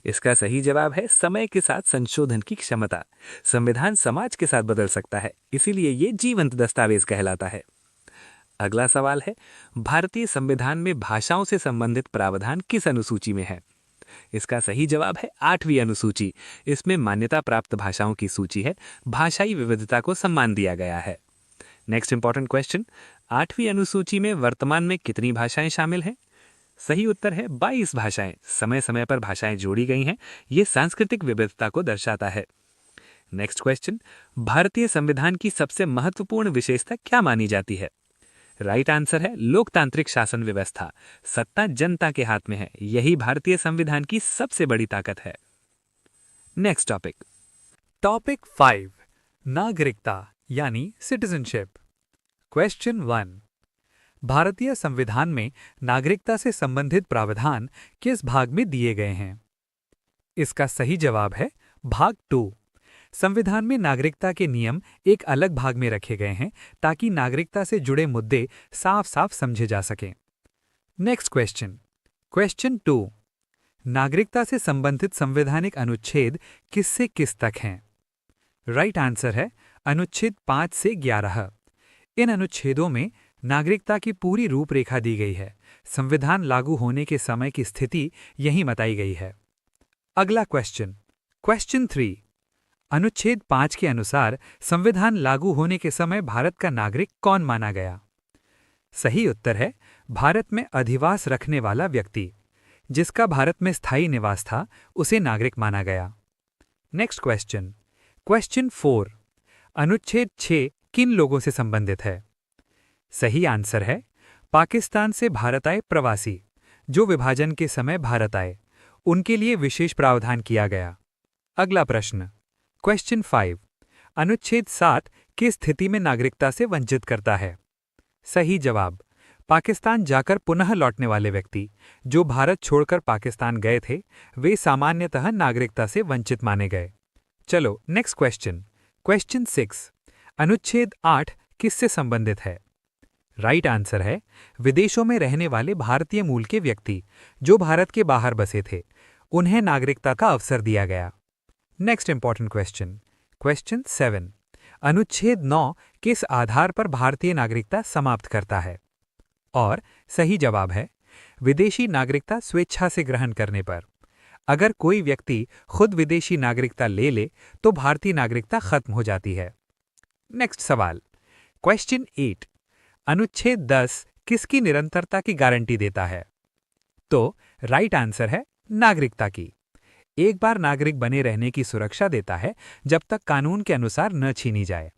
इसका सही जवाब है समय के साथ संशोधन की क्षमता। संविधान समाज के साथ बदल सकता है, इसीलिए ये जीवंत दस्तावेज कहलाता है। अगला सवाल है, भारतीय संविधान में भाषाओं से संबंधित प्रावधान किस अनुसूची में है? इसका सही जवाब है 8वीं अनुसूची। इसमें मान्यता प्राप्त भाषाओं की सूची है। भाषाई विविधता को सम्मान दिया गया है। नेक्स्ट इंपॉर्टेंट क्वेश्चन, 8वीं अनुसूची में वर्तमान में कितनी भाषाएं शामिल हैं? सही उत्तर है 22 भाषाएं। समय समय पर भाषाएं जोड़ी गई हैं। ये सांस्कृतिक विविधता को दर्शाता है। नेक्स्ट क्वेश्चन, भारतीय संविधान की सबसे महत्वपूर्ण विशेषता क्या मानी जाती है? राइट आंसर है लोकतांत्रिक शासन व्यवस्था। सत्ता जनता के हाथ में है। यही भारतीय संविधान की सबसे बड़ी ताकत है। Next topic. टॉपिक 5, नागरिकता यानी सिटीजनशिप। क्वेश्चन 1, भारतीय संविधान में नागरिकता से संबंधित प्रावधान किस भाग में दिए गए हैं? इसका सही जवाब है भाग 2। संविधान में नागरिकता के नियम एक अलग भाग में रखे गए हैं ताकि नागरिकता से जुड़े मुद्दे साफ साफ समझे जा सकें। नेक्स्ट क्वेश्चन, क्वेश्चन 2, नागरिकता से संबंधित संवैधानिक अनुच्छेद किस से किस तक हैं? राइट आंसर है अनुच्छेद 5 से 11। इन अनुच्छेदों में नागरिकता की पूरी रूपरेखा दी गई है। संविधान लागू होने के समय की स्थिति यहीं बताई गई है। अगला क्वेश्चन, क्वेश्चन 3, अनुच्छेद 5 के अनुसार संविधान लागू होने के समय भारत का नागरिक कौन माना गया? सही उत्तर है भारत में अधिवास रखने वाला व्यक्ति। जिसका भारत में स्थायी निवास था उसे नागरिक माना गया। नेक्स्ट क्वेश्चन, क्वेश्चन 4, अनुच्छेद 6 किन लोगों से संबंधित है? सही आंसर है पाकिस्तान से भारत आए प्रवासी, जो विभाजन के समय भारत आए, उनके लिए विशेष प्रावधान किया गया। अगला प्रश्न, क्वेश्चन 5, अनुच्छेद 7 किस स्थिति में नागरिकता से वंचित करता है? सही जवाब, पाकिस्तान जाकर पुनः लौटने वाले व्यक्ति जो भारत छोड़कर पाकिस्तान गए थे, वे सामान्यतः नागरिकता से वंचित माने गए। चलो नेक्स्ट क्वेश्चन, क्वेश्चन 6, अनुच्छेद 8 किससे संबंधित है? राइट आंसर है विदेशों में रहने वाले भारतीय मूल के व्यक्ति जो भारत के बाहर बसे थे, उन्हें नागरिकता का अवसर दिया गया। नेक्स्ट इंपॉर्टेंट क्वेश्चन, क्वेश्चन 7, अनुच्छेद 9 किस आधार पर भारतीय नागरिकता समाप्त करता है? और सही जवाब है विदेशी नागरिकता स्वेच्छा से ग्रहण करने पर। अगर कोई व्यक्ति खुद विदेशी नागरिकता ले ले तो भारतीय नागरिकता खत्म हो जाती है। नेक्स्ट सवाल, क्वेश्चन 8, अनुच्छेद 10 किसकी निरंतरता की गारंटी देता है? तो राइट आंसर है नागरिकता की। एक बार नागरिक बने रहने की सुरक्षा देता है जब तक कानून के अनुसार न छीनी जाए।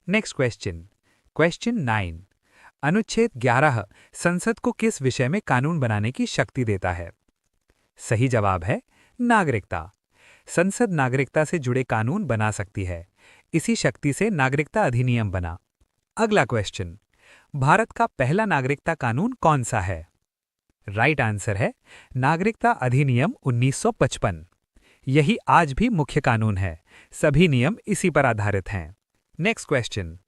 नेक्स्ट क्वेश्चन, क्वेश्चन 9, अनुच्छेद 11 संसद को किस विषय में कानून बनाने की शक्ति देता है? सही जवाब है नागरिकता। संसद नागरिकता से जुड़े कानून बना सकती है। इसी शक्ति से नागरिकता अधिनियम बना। अगला क्वेश्चन, भारत का पहला नागरिकता कानून कौन सा है? राइट आंसर है नागरिकता अधिनियम 1955। यही आज भी मुख्य कानून है। सभी नियम इसी पर आधारित हैं। नेक्स्ट क्वेश्चन,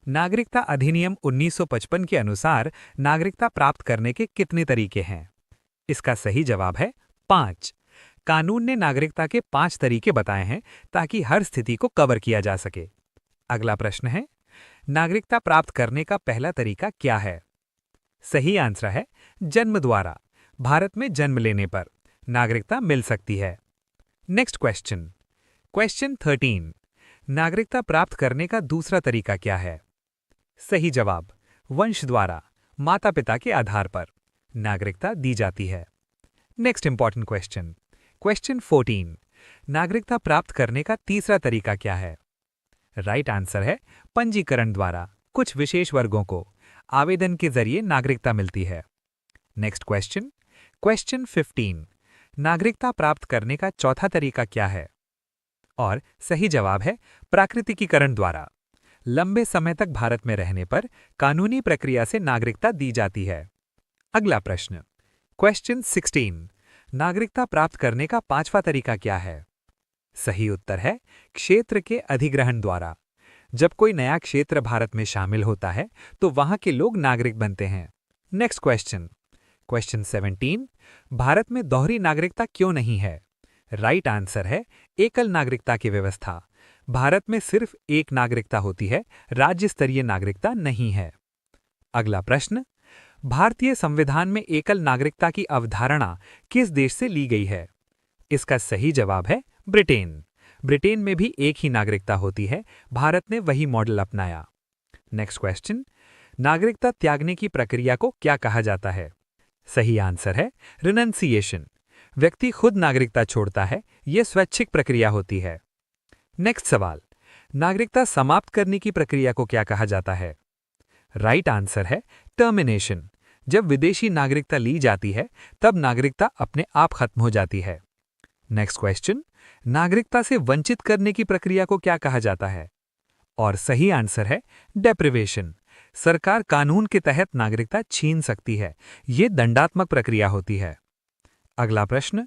नागरिकता अधिनियम 1955 के अनुसार नागरिकता प्राप्त करने के कितने तरीके हैं? इसका सही जवाब है 5। कानून ने नागरिकता के 5 तरीके बताए हैं ताकि हर स्थिति को कवर किया जा सके। अगला प्रश्न है, नागरिकता प्राप्त करने का पहला तरीका क्या है? सही आंसर है जन्म द्वारा। भारत में जन्म लेने पर नागरिकता मिल सकती है। नेक्स्ट क्वेश्चन, क्वेश्चन 13, नागरिकता प्राप्त करने का दूसरा तरीका क्या है? सही जवाब, वंश द्वारा, माता पिता के आधार पर नागरिकता दी जाती है। नेक्स्ट इंपॉर्टेंट क्वेश्चन, क्वेश्चन 14, नागरिकता प्राप्त करने का तीसरा तरीका क्या है? राइट आंसर है पंजीकरण द्वारा। कुछ विशेष वर्गों को आवेदन के जरिए नागरिकता मिलती है। नेक्स्ट क्वेश्चन, क्वेश्चन 15, नागरिकता प्राप्त करने का चौथा तरीका क्या है? और सही जवाब है प्राकृतिकीकरण द्वारा। लंबे समय तक भारत में रहने पर कानूनी प्रक्रिया से नागरिकता दी जाती है। अगला प्रश्न, क्वेश्चन 16, नागरिकता प्राप्त करने का पांचवा तरीका क्या है? सही उत्तर है क्षेत्र के अधिग्रहण द्वारा। जब कोई नया क्षेत्र भारत में शामिल होता है तो वहां के लोग नागरिक बनते हैं। नेक्स्ट क्वेश्चन, क्वेश्चन 17, भारत में दोहरी नागरिकता क्यों नहीं है? राइट आंसर है एकल नागरिकता की व्यवस्था। भारत में सिर्फ एक नागरिकता होती है, राज्य स्तरीय नागरिकता नहीं है। अगला प्रश्न, भारतीय संविधान में एकल नागरिकता की अवधारणा किस देश से ली गई है? इसका सही जवाब है ब्रिटेन। ब्रिटेन में भी एक ही नागरिकता होती है, भारत ने वही मॉडल अपनाया। नेक्स्ट क्वेश्चन, नागरिकता त्यागने की प्रक्रिया को क्या कहा जाता है? सही आंसर है रिनंसिएशन। व्यक्ति खुद नागरिकता छोड़ता है, यह स्वैच्छिक प्रक्रिया होती है। नेक्स्ट सवाल, नागरिकता समाप्त करने की प्रक्रिया को क्या कहा जाता है? राइट आंसर है टर्मिनेशन। जब विदेशी नागरिकता ली जाती है तब नागरिकता अपने आप खत्म हो जाती है। नेक्स्ट क्वेश्चन, नागरिकता से वंचित करने की प्रक्रिया को क्या कहा जाता है? और सही आंसर है डेप्रिवेशन। सरकार कानून के तहत नागरिकता छीन सकती है, यह दंडात्मक प्रक्रिया होती है। अगला प्रश्न,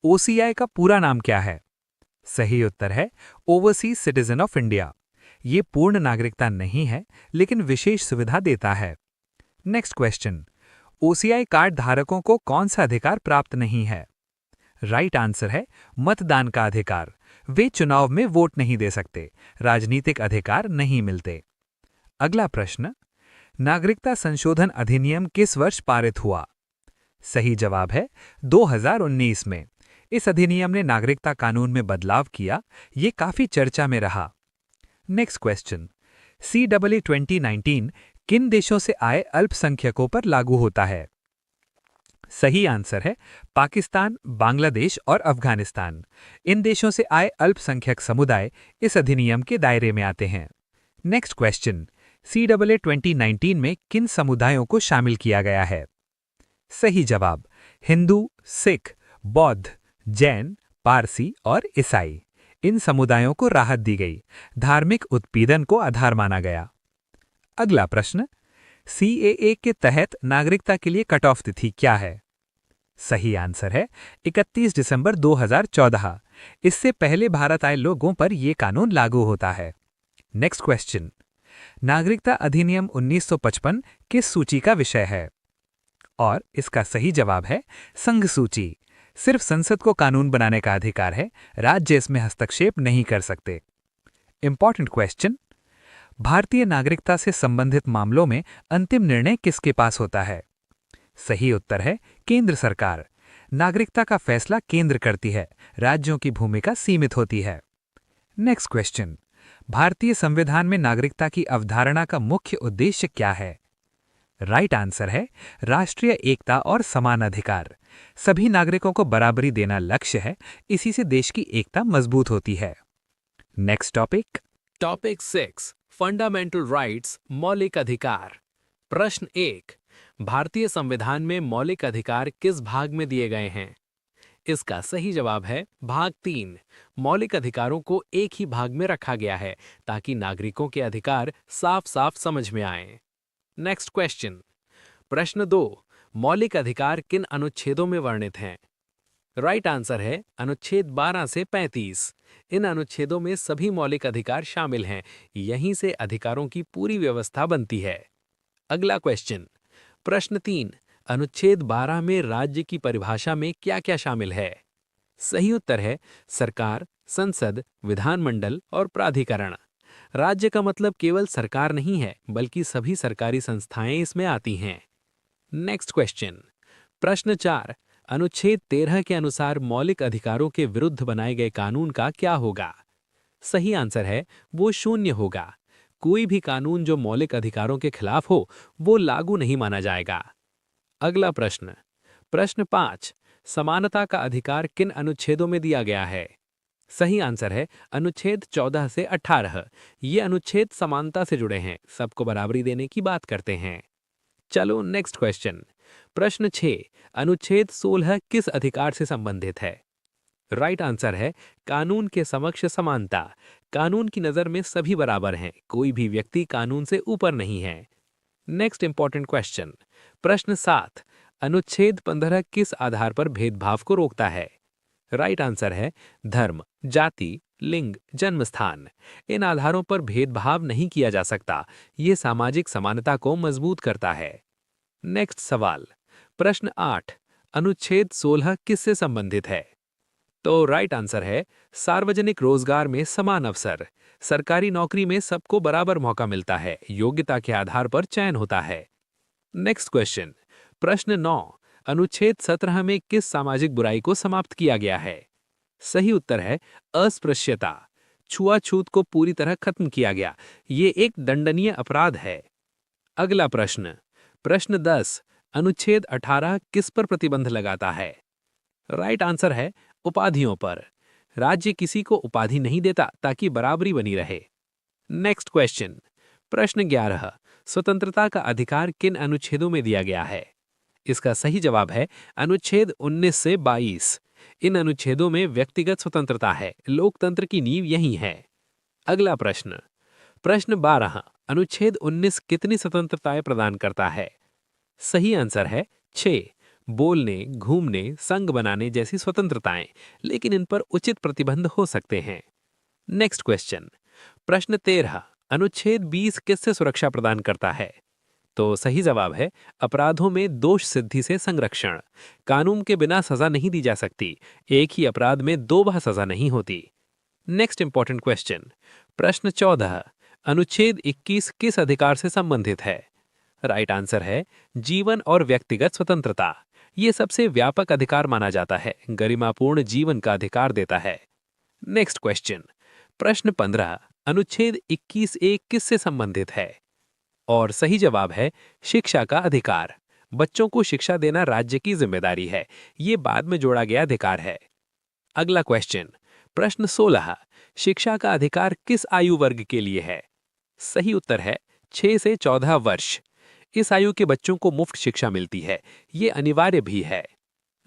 ओसीआई का पूरा नाम क्या है? सही उत्तर है ओवरसीज सिटीजन ऑफ इंडिया। ये पूर्ण नागरिकता नहीं है, लेकिन विशेष सुविधा देता है। नेक्स्ट क्वेश्चन, ओसीआई कार्ड धारकों को कौन सा अधिकार प्राप्त नहीं है? राइट आंसर है मतदान का अधिकार। वे चुनाव में वोट नहीं दे सकते, राजनीतिक अधिकार नहीं मिलते। अगला प्रश्न, नागरिकता संशोधन अधिनियम किस वर्ष पारित हुआ? सही जवाब है 2019 में। इस अधिनियम ने नागरिकता कानून में बदलाव किया, ये काफी चर्चा में रहा। नेक्स्ट क्वेश्चन, CAA 2019 किन देशों से आए अल्पसंख्यकों पर लागू होता है? सही आंसर है पाकिस्तान, बांग्लादेश और अफगानिस्तान। इन देशों से आए अल्पसंख्यक समुदाय इस अधिनियम के दायरे में आते हैं। नेक्स्ट क्वेश्चन, CAA 2019 में किन समुदायों को शामिल किया गया है? सही जवाब हिंदू, सिख, बौद्ध, जैन, पारसी और ईसाई। इन समुदायों को राहत दी गई, धार्मिक उत्पीड़न को आधार माना गया। अगला प्रश्न, CAA के तहत नागरिकता के लिए कट ऑफ तिथि क्या है? सही आंसर है 31 दिसंबर 2014। इससे पहले भारत आए लोगों पर यह कानून लागू होता है। नेक्स्ट क्वेश्चन, नागरिकता अधिनियम 1955 किस सूची का विषय है? और इसका सही जवाब है संघ सूची। सिर्फ संसद को कानून बनाने का अधिकार है, राज्य इसमें हस्तक्षेप नहीं कर सकते। इंपॉर्टेंट क्वेश्चन, भारतीय नागरिकता से संबंधित मामलों में अंतिम निर्णय किसके पास होता है? सही उत्तर है केंद्र सरकार। नागरिकता का फैसला केंद्र करती है, राज्यों की भूमिका सीमित होती है। नेक्स्ट क्वेश्चन, भारतीय संविधान में नागरिकता की अवधारणा का मुख्य उद्देश्य क्या है? राइट आंसर है राष्ट्रीय एकता और समान अधिकार। सभी नागरिकों को बराबरी देना लक्ष्य है, इसी से देश की एकता मजबूत होती है। Next topic, topic 6, fundamental rights, मौलिक अधिकार। प्रश्न 1, भारतीय संविधान में मौलिक अधिकार किस भाग में दिए गए हैं? इसका सही जवाब है भाग 3। मौलिक अधिकारों को एक ही भाग में रखा गया है ताकि नागरिकों के अधिकार साफ साफ समझ में आएं। नेक्स्ट क्वेश्चन, प्रश्न 2, मौलिक अधिकार किन अनुच्छेदों में वर्णित हैं? राइट आंसर है अनुच्छेद 12 से 35। इन अनुच्छेदों में सभी मौलिक अधिकार शामिल हैं, यहीं से अधिकारों की पूरी व्यवस्था बनती है। अगला क्वेश्चन, प्रश्न 3, अनुच्छेद 12 में राज्य की परिभाषा में क्या क्या शामिल है? सही उत्तर है सरकार, संसद, विधानमंडल और प्राधिकरण। राज्य का मतलब केवल सरकार नहीं है, बल्कि सभी सरकारी संस्थाएं इसमें आती हैं। नेक्स्ट क्वेश्चन, प्रश्न 4, अनुच्छेद 13 के अनुसार मौलिक अधिकारों के विरुद्ध बनाए गए कानून का क्या होगा? सही आंसर है वो शून्य होगा। कोई भी कानून जो मौलिक अधिकारों के खिलाफ हो वो लागू नहीं माना जाएगा। अगला प्रश्न, प्रश्न 5, समानता का अधिकार किन अनुच्छेदों में दिया गया है? सही आंसर है अनुच्छेद 14 से 18। ये अनुच्छेद समानता से जुड़े हैं, सबको बराबरी देने की बात करते हैं। चलो नेक्स्ट क्वेश्चन, प्रश्न 6, अनुच्छेद 16 किस अधिकार से संबंधित है? राइट आंसर है कानून के समक्ष समानता। कानून की नज़र में सभी बराबर हैं, कोई भी व्यक्ति कानून से ऊपर नहीं है। Next important question. प्रश्न 7, अनुच्छेद 15 किस आधार पर भेदभाव को रोकता है? राइट आंसर है धर्म, जाति, लिंग, जन्म स्थान। इन आधारों पर भेदभाव नहीं किया जा सकता। ये सामाजिक समानता को मजबूत करता है। नेक्स्ट सवाल। प्रश्न 8, अनुच्छेद 16 किससे संबंधित है? तो राइट आंसर है सार्वजनिक रोजगार में समान अवसर। सरकारी नौकरी में सबको बराबर मौका मिलता है, योग्यता के आधार पर चयन होता है। Next question. प्रश्न 9, अनुच्छेद 17 में किस सामाजिक बुराई को समाप्त किया गया है? सही उत्तर है अस्पृश्यता। छुआछूत को पूरी तरह खत्म किया गया। ये एक दंडनीय अपराध है। अगला प्रश्न। प्रश्न 10, अनुच्छेद 18 किस पर प्रतिबंध लगाता है? राइट आंसर है उपाधियों पर। राज्य किसी को उपाधि नहीं देता ताकि बराबरी बनी रहे। Next question. प्रश्न 11, स्वतंत्रता का अधिकार किन अनुच्छेदों में दिया गया है? इसका सही जवाब है अनुच्छेद 19 से 22। इन अनुच्छेदों में व्यक्तिगत स्वतंत्रता है। लोकतंत्र की नींव यही है। अगला प्रश्न। प्रश्न 12, अनुच्छेद 19 कितनी स्वतंत्रताएं प्रदान करता है? सही आंसर है 6। बोलने, घूमने, संघ बनाने जैसी स्वतंत्रताएं, लेकिन इन पर उचित प्रतिबंध हो सकते हैं। Next question. प्रश्न 13, अनुच्छेद 20 किससे सुरक्षा प्रदान करता है? तो सही जवाब है अपराधों में दोष सिद्धि से संरक्षण। कानून के बिना सजा नहीं दी जा सकती। एक ही अपराध में 2 बार सजा नहीं होती। Next important question. प्रश्न 14, अनुच्छेद 21 किस अधिकार से संबंधित है? राइट आंसर है जीवन और व्यक्तिगत स्वतंत्रता। ये सबसे व्यापक अधिकार माना जाता है। गरिमापूर्ण जीवन का अधिकार देता है। Next question. प्रश्न 15, अनुच्छेद 21(a) किससे संबंधित है? और सही जवाब है शिक्षा का अधिकार। बच्चों को शिक्षा देना राज्य की जिम्मेदारी है। ये बाद में जोड़ा गया अधिकार है। अगला क्वेश्चन। प्रश्न 16, शिक्षा का अधिकार किस आयु वर्ग के लिए है? सही उत्तर है 6 से 14 वर्ष। इस आयु के बच्चों को मुफ्त शिक्षा मिलती है। ये अनिवार्य भी है।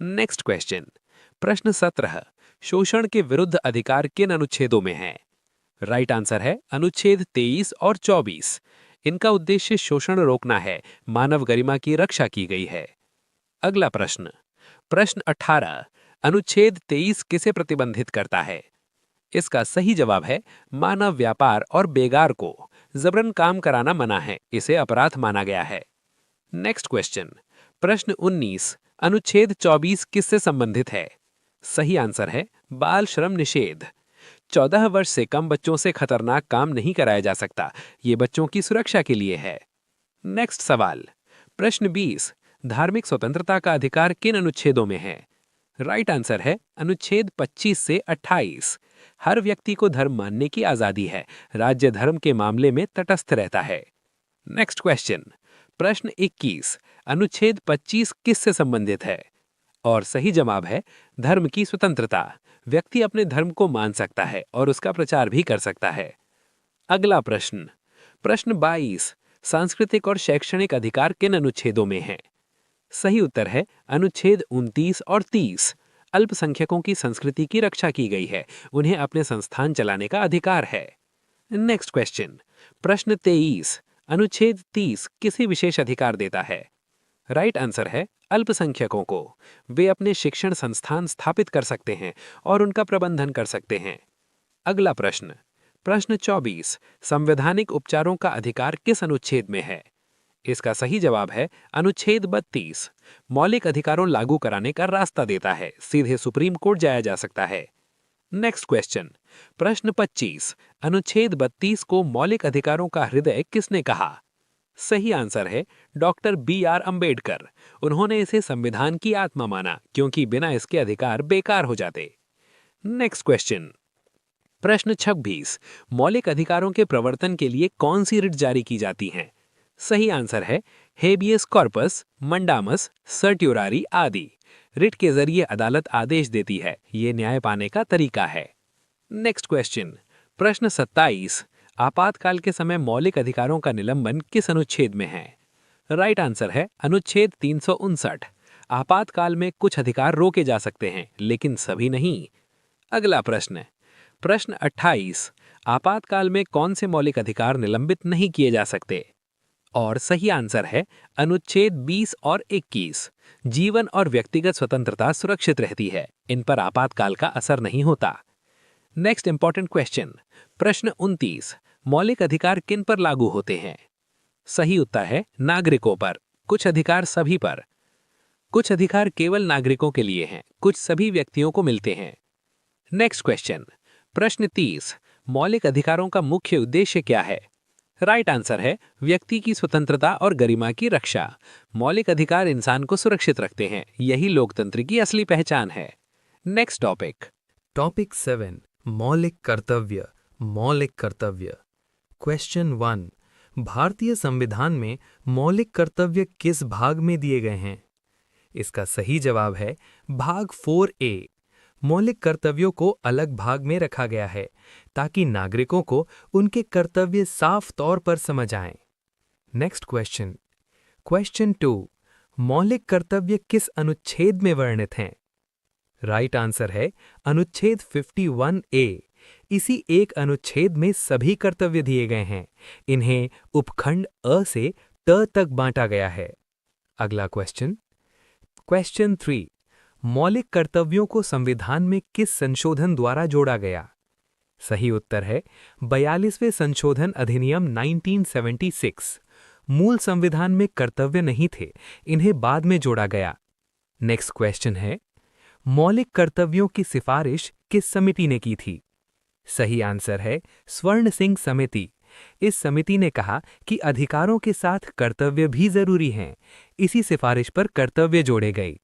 Next question. प्रश्न 17, शोषण के विरुद्ध अधिकार किन अनुच्छेदों में है? राइट आंसर है अनुच्छेद 23 और 24। इनका उद्देश्य शोषण रोकना है। मानव गरिमा की रक्षा की गई है। अगला प्रश्न। प्रश्न 18, अनुच्छेद 23 किसे प्रतिबंधित करता है? इसका सही जवाब है मानव व्यापार और बेगार को जबरन काम कराना मना है। इसे अपराध माना गया है। Next question. प्रश्न 19, अनुच्छेद 24 किससे संबंधित है? सही आंसर है बाल श्रम निषेध। 14 वर्ष से कम बच्चों से खतरनाक काम नहीं कराया जा सकता। ये बच्चों की सुरक्षा के लिए है। नेक्स्ट सवाल। प्रश्न 20, धार्मिक स्वतंत्रता का अधिकार किन अनुच्छेदों में है? राइट आंसर है अनुच्छेद 25 से 28। हर व्यक्ति को धर्म मानने की आजादी है। राज्य धर्म के मामले में तटस्थ रहता है। Next question. प्रश्न 21, अनुच्छेद 25 किससे संबंधित है? और सही जवाब है धर्म की स्वतंत्रता। व्यक्ति अपने धर्म को मान सकता है और उसका प्रचार भी कर सकता है। अगला प्रश्न। प्रश्न 22, सांस्कृतिक और शैक्षणिक अधिकार किन अनुच्छेदों में है? सही उत्तर है अनुच्छेद 29 और 30। अल्पसंख्यकों की संस्कृति की रक्षा की गई है। उन्हें अपने संस्थान चलाने का अधिकार है। Next question. प्रश्न 23, अनुच्छेद 30 किसी विशेष अधिकार देता है? राइट आंसर है अल्पसंख्यकों को। वे अपने शिक्षण संस्थान स्थापित कर सकते हैं और उनका प्रबंधन कर सकते हैं। अगला प्रश्न। प्रश्न 24, संवैधानिक उपचारों का अधिकार किस अनुच्छेद में है? इसका सही जवाब है अनुच्छेद 32। मौलिक अधिकारों लागू कराने का रास्ता देता है। सीधे सुप्रीम कोर्ट जाया जा सकता है। Next question. प्रश्न 25, अनुच्छेद 32 को मौलिक अधिकारों का हृदय किसने कहा? सही आंसर है डॉक्टर BR अंबेडकर। उन्होंने इसे संविधान की आत्मा माना क्योंकि बिना इसके अधिकार बेकार हो जाते। Next question. प्रश्न 26, मौलिक अधिकारों के प्रवर्तन के लिए कौन सी रिट जारी की जाती हैं? सही आंसर है हेबियस कॉर्पस, मंडामस, सर्ट्यूरारी आदि। रिट के जरिए अदालत आदेश देती है। ये न्याय पाने का तरीका है। Next question. प्रश्न 27, आपातकाल के समय मौलिक अधिकारों का निलंबन किस अनुच्छेद में है? राइट आंसर है अनुच्छेद 359। आपातकाल में कुछ अधिकार रोके जा सकते हैं, लेकिन सभी नहीं। अगला प्रश्न। प्रश्न 28, आपातकाल में कौन से मौलिक अधिकार निलंबित नहीं किए जा सकते? और सही आंसर है अनुच्छेद 20 और 21। जीवन और व्यक्तिगत स्वतंत्रता सुरक्षित रहती है, इन पर आपातकाल का असर नहीं होता। नेक्स्ट इंपॉर्टेंट क्वेश्चन, प्रश्न 29। मौलिक अधिकार किन पर लागू होते हैं? सही उत्तर है नागरिकों पर। कुछ अधिकार सभी पर। कुछ अधिकार केवल नागरिकों के लिए हैं, कुछ सभी व्यक्तियों को मिलते हैं। नेक्स्ट क्वेश्चन, प्रश्न 30। मौलिक अधिकारों का मुख्य उद्देश्य क्या है? राइट आंसर है व्यक्ति की स्वतंत्रता और गरिमा की रक्षा। मौलिक अधिकार इंसान को सुरक्षित रखते हैं, यही लोकतंत्र की असली पहचान है। Next topic. टॉपिक 7, मौलिक कर्तव्य। मौलिक कर्तव्य। क्वेश्चन 1, भारतीय संविधान में मौलिक कर्तव्य किस भाग में दिए गए हैं? इसका सही जवाब है भाग 4A। मौलिक कर्तव्यों को अलग भाग में रखा गया है ताकि नागरिकों को उनके कर्तव्य साफ तौर पर समझ आएं। Next question. क्वेश्चन 2, मौलिक कर्तव्य किस अनुच्छेद में वर्णित हैं? राइट आंसर है अनुच्छेद 51A। इसी एक अनुच्छेद में सभी कर्तव्य दिए गए हैं। इन्हें उपखंड अ से त तक बांटा गया है। अगला क्वेश्चन। क्वेश्चन 3, मौलिक कर्तव्यों को संविधान में किस संशोधन द्वारा जोड़ा गया? सही उत्तर है 42वें संशोधन अधिनियम 1976। मूल संविधान में कर्तव्य नहीं थे, इन्हें बाद में जोड़ा गया। नेक्स्ट क्वेश्चन है, मौलिक कर्तव्यों की सिफारिश किस समिति ने की थी? सही आंसर है स्वर्ण सिंह समिति। इस समिति ने कहा कि अधिकारों के साथ कर्तव्य भी जरूरी हैं। इसी सिफारिश पर कर्तव्य जोड़े गए।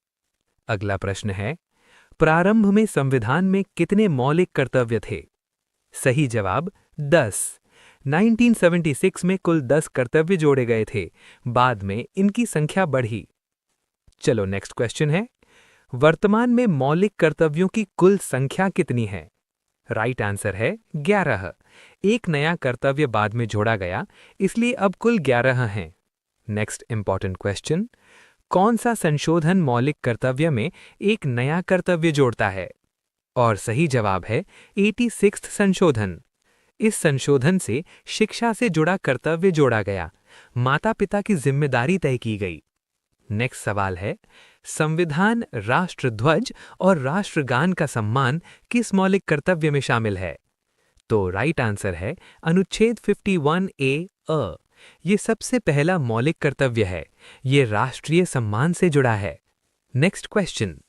अगला प्रश्न है, प्रारंभ में संविधान में कितने मौलिक कर्तव्य थे? सही जवाब 10। 1976 में कुल 10 कर्तव्य जोड़े गए थे, बाद में इनकी संख्या बढ़ी। चलो नेक्स्ट क्वेश्चन है, वर्तमान में मौलिक कर्तव्यों की कुल संख्या कितनी है? राइट आंसर है 11। एक नया कर्तव्य बाद में जोड़ा गया, इसलिए अब कुल 11 हैं। नेक्स्ट इंपॉर्टेंट क्वेश्चन, कौन सा संशोधन मौलिक कर्तव्य में एक नया कर्तव्य जोड़ता है? और सही जवाब है 86वां संशोधन। इस संशोधन से शिक्षा से जुड़ा कर्तव्य जोड़ा गया, माता पिता की जिम्मेदारी तय की गई। नेक्स्ट सवाल है, संविधान, राष्ट्रध्वज और राष्ट्रगान का सम्मान किस मौलिक कर्तव्य में शामिल है? तो राइट आंसर है अनुच्छेद 51A। ये सबसे पहला मौलिक कर्तव्य है। ये राष्ट्रीय सम्मान से जुड़ा है। नेक्स्ट क्वेश्चन,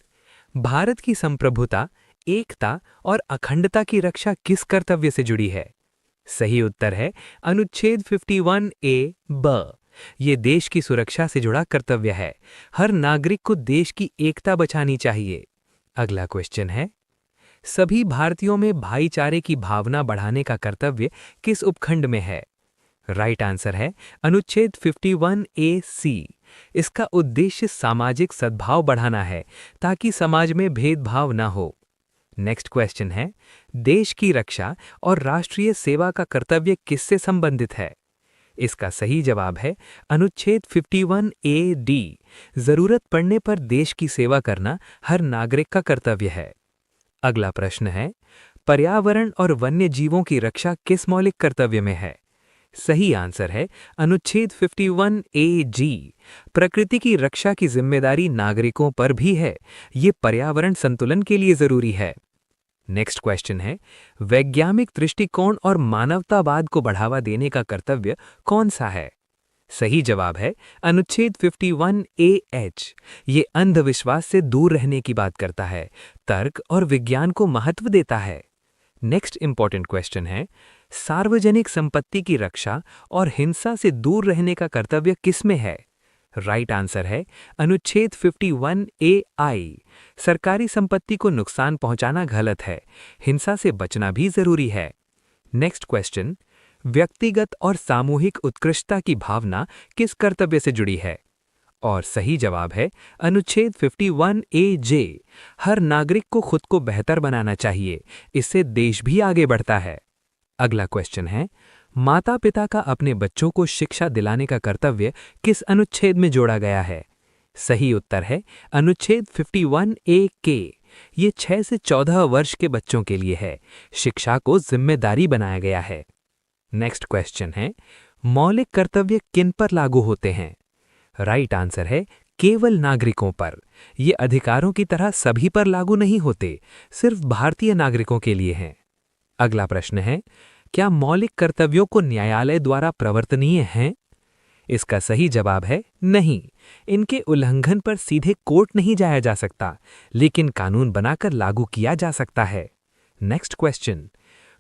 भारत की संप्रभुता, एकता और अखंडता की रक्षा किस कर्तव्य से जुड़ी है? सही उत्तर है अनुच्छेद 51A। ये देश की सुरक्षा से जुड़ा कर्तव्य है। हर नागरिक को देश की एकता बचानी चाहिए। अगला क्वेश्चन है, सभी भारतीयों में भाईचारे की भावना बढ़ाने का कर्तव्य किस उपखंड में है? राइट आंसर है अनुच्छेद 51AC। इसका उद्देश्य सामाजिक सद्भाव बढ़ाना है ताकि समाज में भेदभाव न हो। नेक्स्ट क्वेश्चन है, देश की रक्षा और राष्ट्रीय सेवा का कर्तव्य किससे संबंधित है? इसका सही जवाब है अनुच्छेद 51AD। जरूरत पड़ने पर देश की सेवा करना हर नागरिक का कर्तव्य है। अगला प्रश्न है, पर्यावरण और वन्य जीवों की रक्षा किस मौलिक कर्तव्य में है? सही आंसर है अनुच्छेद 51AG। प्रकृति की रक्षा की जिम्मेदारी नागरिकों पर भी है। ये पर्यावरण संतुलन के लिए जरूरी है। नेक्स्ट क्वेश्चन है, वैज्ञानिक दृष्टिकोण और मानवतावाद को बढ़ावा देने का कर्तव्य कौन सा है? सही जवाब है अनुच्छेद 51AH। ये अंधविश्वास से दूर रहने की बात करता है, तर्क और विज्ञान को महत्व देता है। नेक्स्ट इंपॉर्टेंट क्वेश्चन है, सार्वजनिक संपत्ति की रक्षा और हिंसा से दूर रहने का कर्तव्य किसमें है? राइट आंसर है अनुच्छेद 51AI। सरकारी संपत्ति को नुकसान पहुंचाना गलत है, हिंसा से बचना भी जरूरी है। नेक्स्ट क्वेश्चन, व्यक्तिगत और सामूहिक उत्कृष्टता की भावना किस कर्तव्य से जुड़ी है? और सही जवाब है अनुच्छेद 51AJ। हर नागरिक को खुद को बेहतर बनाना चाहिए, इससे देश भी आगे बढ़ता है। अगला क्वेश्चन है, माता पिता का अपने बच्चों को शिक्षा दिलाने का कर्तव्य किस अनुच्छेद में जोड़ा गया है? सही उत्तर है अनुच्छेद 51AK। ये 6 से 14 वर्ष के बच्चों के लिए है। शिक्षा को जिम्मेदारी बनाया गया है। नेक्स्ट क्वेश्चन है, मौलिक कर्तव्य किन पर लागू होते हैं? राइट आंसर है केवल नागरिकों पर। ये अधिकारों की तरह सभी पर लागू नहीं होते, सिर्फ भारतीय नागरिकों के लिए हैं। अगला प्रश्न है, क्या मौलिक कर्तव्यों को न्यायालय द्वारा प्रवर्तनीय हैं? इसका सही जवाब है नहीं। इनके उल्लंघन पर सीधे कोर्ट नहीं जाया जा सकता, लेकिन कानून बनाकर लागू किया जा सकता है। नेक्स्ट क्वेश्चन,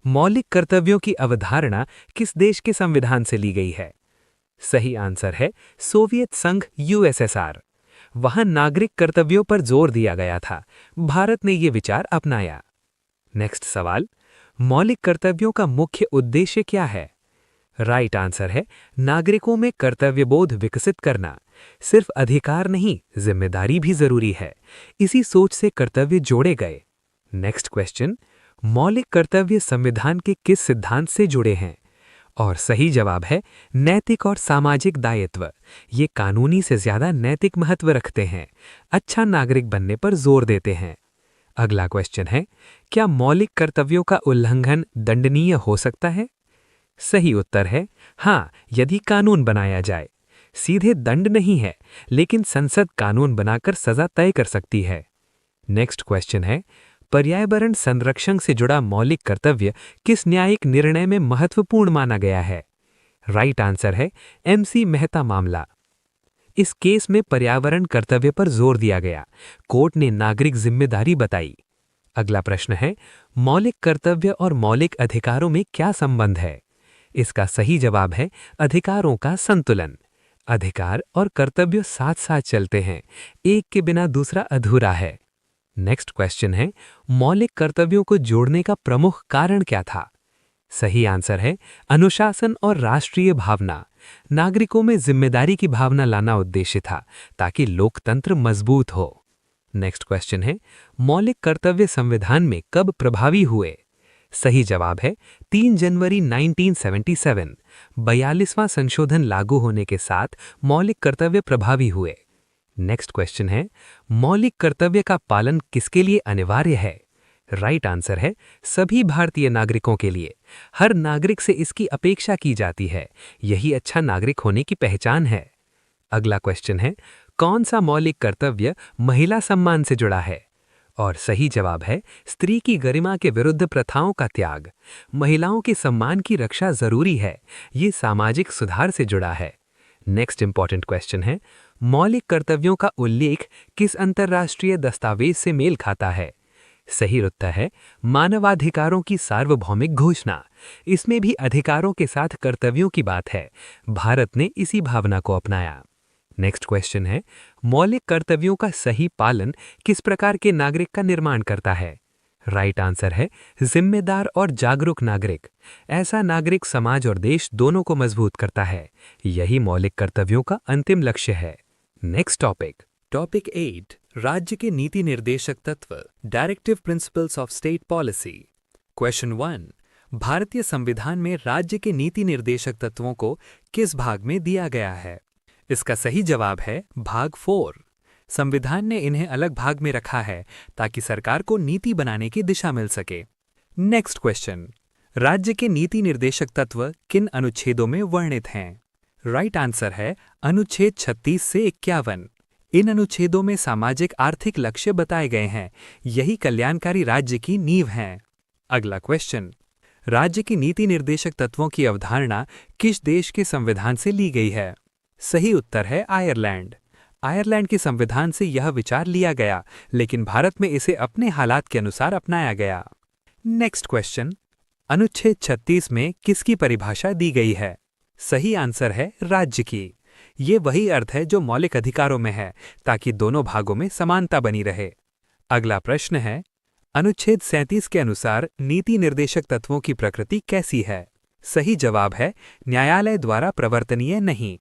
मौलिक कर्तव्यों की अवधारणा किस देश के संविधान से ली गई है? सही आंसर है सोवियत संघ यूएसएसआर। वहां नागरिक कर्तव्यों पर जोर दिया गया था। भारत ने ये विचार अपनाया। नेक्स्ट सवाल, मौलिक कर्तव्यों का मुख्य उद्देश्य क्या है? राइट आंसर है नागरिकों में कर्तव्यबोध विकसित करना। सिर्फ अधिकार नहीं, जिम्मेदारी भी जरूरी है। इसी सोच से कर्तव्य जोड़े गए। नेक्स्ट क्वेश्चन, मौलिक कर्तव्य संविधान के किस सिद्धांत से जुड़े हैं? और सही जवाब है नैतिक और सामाजिक दायित्व। ये कानूनी से ज्यादा नैतिक महत्व रखते हैं, अच्छा नागरिक बनने पर जोर देते हैं। अगला क्वेश्चन है, क्या मौलिक कर्तव्यों का उल्लंघन दंडनीय हो सकता है? सही उत्तर है हाँ, यदि कानून बनाया जाए। सीधे दंड नहीं है, लेकिन संसद कानून बनाकर सजा तय कर सकती है। नेक्स्ट क्वेश्चन है, पर्यावरण संरक्षण से जुड़ा मौलिक कर्तव्य किस न्यायिक निर्णय में महत्वपूर्ण माना गया है? राइट आंसर है MC मेहता मामला। इस केस में पर्यावरण कर्तव्य पर जोर दिया गया। कोर्ट ने नागरिक जिम्मेदारी बताई। अगला प्रश्न है, मौलिक कर्तव्य और मौलिक अधिकारों में क्या संबंध है? इसका सही जवाब है अधिकारों का संतुलन। अधिकार और कर्तव्य साथ साथ चलते हैं, एक के बिना दूसरा अधूरा है। नेक्स्ट क्वेश्चन है, मौलिक कर्तव्यों को जोड़ने का प्रमुख कारण क्या था? सही आंसर है अनुशासन और राष्ट्रीय भावना। नागरिकों में जिम्मेदारी की भावना लाना उद्देश्य था, ताकि लोकतंत्र मजबूत हो। नेक्स्ट क्वेश्चन है, मौलिक कर्तव्य संविधान में कब प्रभावी हुए? सही जवाब है 3 जनवरी 1977। 42वां संशोधन लागू होने के साथ मौलिक कर्तव्य प्रभावी हुए। नेक्स्ट क्वेश्चन है, मौलिक कर्तव्य का पालन किसके लिए अनिवार्य है? राइट आंसर है सभी भारतीय नागरिकों के लिए। हर नागरिक से इसकी अपेक्षा की जाती है। यही अच्छा नागरिक होने की पहचान है। अगला क्वेश्चन है, कौन सा मौलिक कर्तव्य महिला सम्मान से जुड़ा है? और सही जवाब है स्त्री की गरिमा के विरुद्ध प्रथाओं का त्याग। महिलाओं के सम्मान की रक्षा जरूरी है, ये सामाजिक सुधार से जुड़ा है। नेक्स्ट इंपॉर्टेंट क्वेश्चन है, मौलिक कर्तव्यों का उल्लेख किस अंतर्राष्ट्रीय दस्तावेज से मेल खाता है? सही उत्तर है मानवाधिकारों की सार्वभौमिक घोषणा। इसमें भी अधिकारों के साथ कर्तव्यों की बात है। भारत ने इसी भावना को अपनाया। नेक्स्ट क्वेश्चन है, मौलिक कर्तव्यों का सही पालन किस प्रकार के नागरिक का निर्माण करता है? राइट आंसर है जिम्मेदार और जागरूक नागरिक। ऐसा नागरिक समाज और देश दोनों को मजबूत करता है। यही मौलिक कर्तव्यों का अंतिम लक्ष्य है। नेक्स्ट टॉपिक 8, राज्य के नीति निर्देशक तत्व, directive principles of state policy. Question 1, भारतीय संविधान में राज्य के नीति निर्देशक तत्वों को किस भाग में दिया गया है? इसका सही जवाब है भाग 4। संविधान ने इन्हें अलग भाग में रखा है ताकि सरकार को नीति बनाने की दिशा मिल सके। नेक्स्ट क्वेश्चन, राज्य के नीति निर्देशक तत्व किन अनुच्छेदों में वर्णित हैं? राइट आंसर है अनुच्छेद 36 से 51। इन अनुच्छेदों में सामाजिक आर्थिक लक्ष्य बताए गए हैं। यही कल्याणकारी राज्य की नींव हैं। अगला क्वेश्चन, राज्य की नीति निर्देशक तत्वों की अवधारणा किस देश के संविधान से ली गई है? सही उत्तर है आयरलैंड। आयरलैंड के संविधान से यह विचार लिया गया, लेकिन भारत में इसे अपने हालात के अनुसार अपनाया गया। नेक्स्ट क्वेश्चन, अनुच्छेद 36 में किसकी परिभाषा दी गई है? सही आंसर है राज्य की। ये वही अर्थ है जो मौलिक अधिकारों में है, ताकि दोनों भागों में समानता बनी रहे। अगला प्रश्न है, अनुच्छेद 37 के अनुसार नीति निर्देशक तत्वों की प्रकृति कैसी है? सही जवाब है न्यायालय द्वारा प्रवर्तनीय नहीं।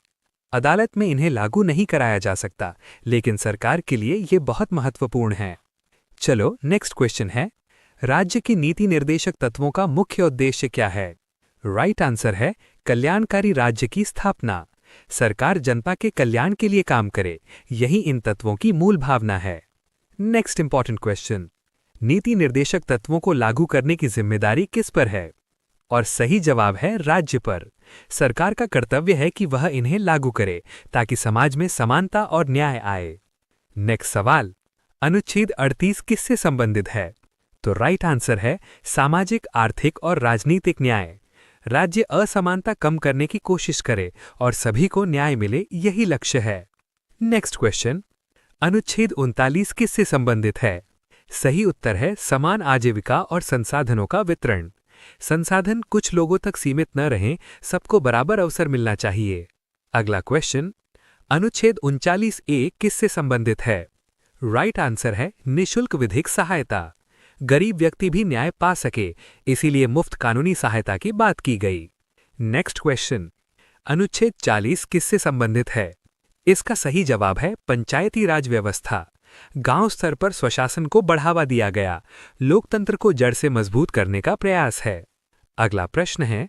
अदालत में इन्हें लागू नहीं कराया जा सकता, लेकिन सरकार के लिए ये बहुत महत्वपूर्ण है। चलो नेक्स्ट क्वेश्चन है, राज्य के नीति निर्देशक तत्वों का मुख्य उद्देश्य क्या है? राइट आंसर है कल्याणकारी राज्य की स्थापना। सरकार जनता के कल्याण के लिए काम करे, यही इन तत्वों की मूल भावना है। नेक्स्ट इंपॉर्टेंट क्वेश्चन, नीति निर्देशक तत्वों को लागू करने की जिम्मेदारी किस पर है? और सही जवाब है राज्य पर। सरकार का कर्तव्य है कि वह इन्हें लागू करे ताकि समाज में समानता और न्याय आए। नेक्स्ट सवाल, अनुच्छेद 38 किससे संबंधित है? तो राइट आंसर है सामाजिक, आर्थिक और राजनीतिक न्याय। राज्य असमानता कम करने की कोशिश करे और सभी को न्याय मिले, यही लक्ष्य है। नेक्स्ट क्वेश्चन, अनुच्छेद 39 किससे संबंधित है? सही उत्तर है समान आजीविका और संसाधनों का वितरण। संसाधन कुछ लोगों तक सीमित न रहें, सबको बराबर अवसर मिलना चाहिए। अगला क्वेश्चन, अनुच्छेद 39A किससे संबंधित है? राइट आंसर है निःशुल्क विधिक सहायता। गरीब व्यक्ति भी न्याय पा सके, इसीलिए मुफ्त कानूनी सहायता की बात की गई। नेक्स्ट क्वेश्चन, अनुच्छेद 40 किससे संबंधित है? इसका सही जवाब है पंचायती राज व्यवस्था। गांव स्तर पर स्वशासन को बढ़ावा दिया गया, लोकतंत्र को जड़ से मजबूत करने का प्रयास है। अगला प्रश्न है,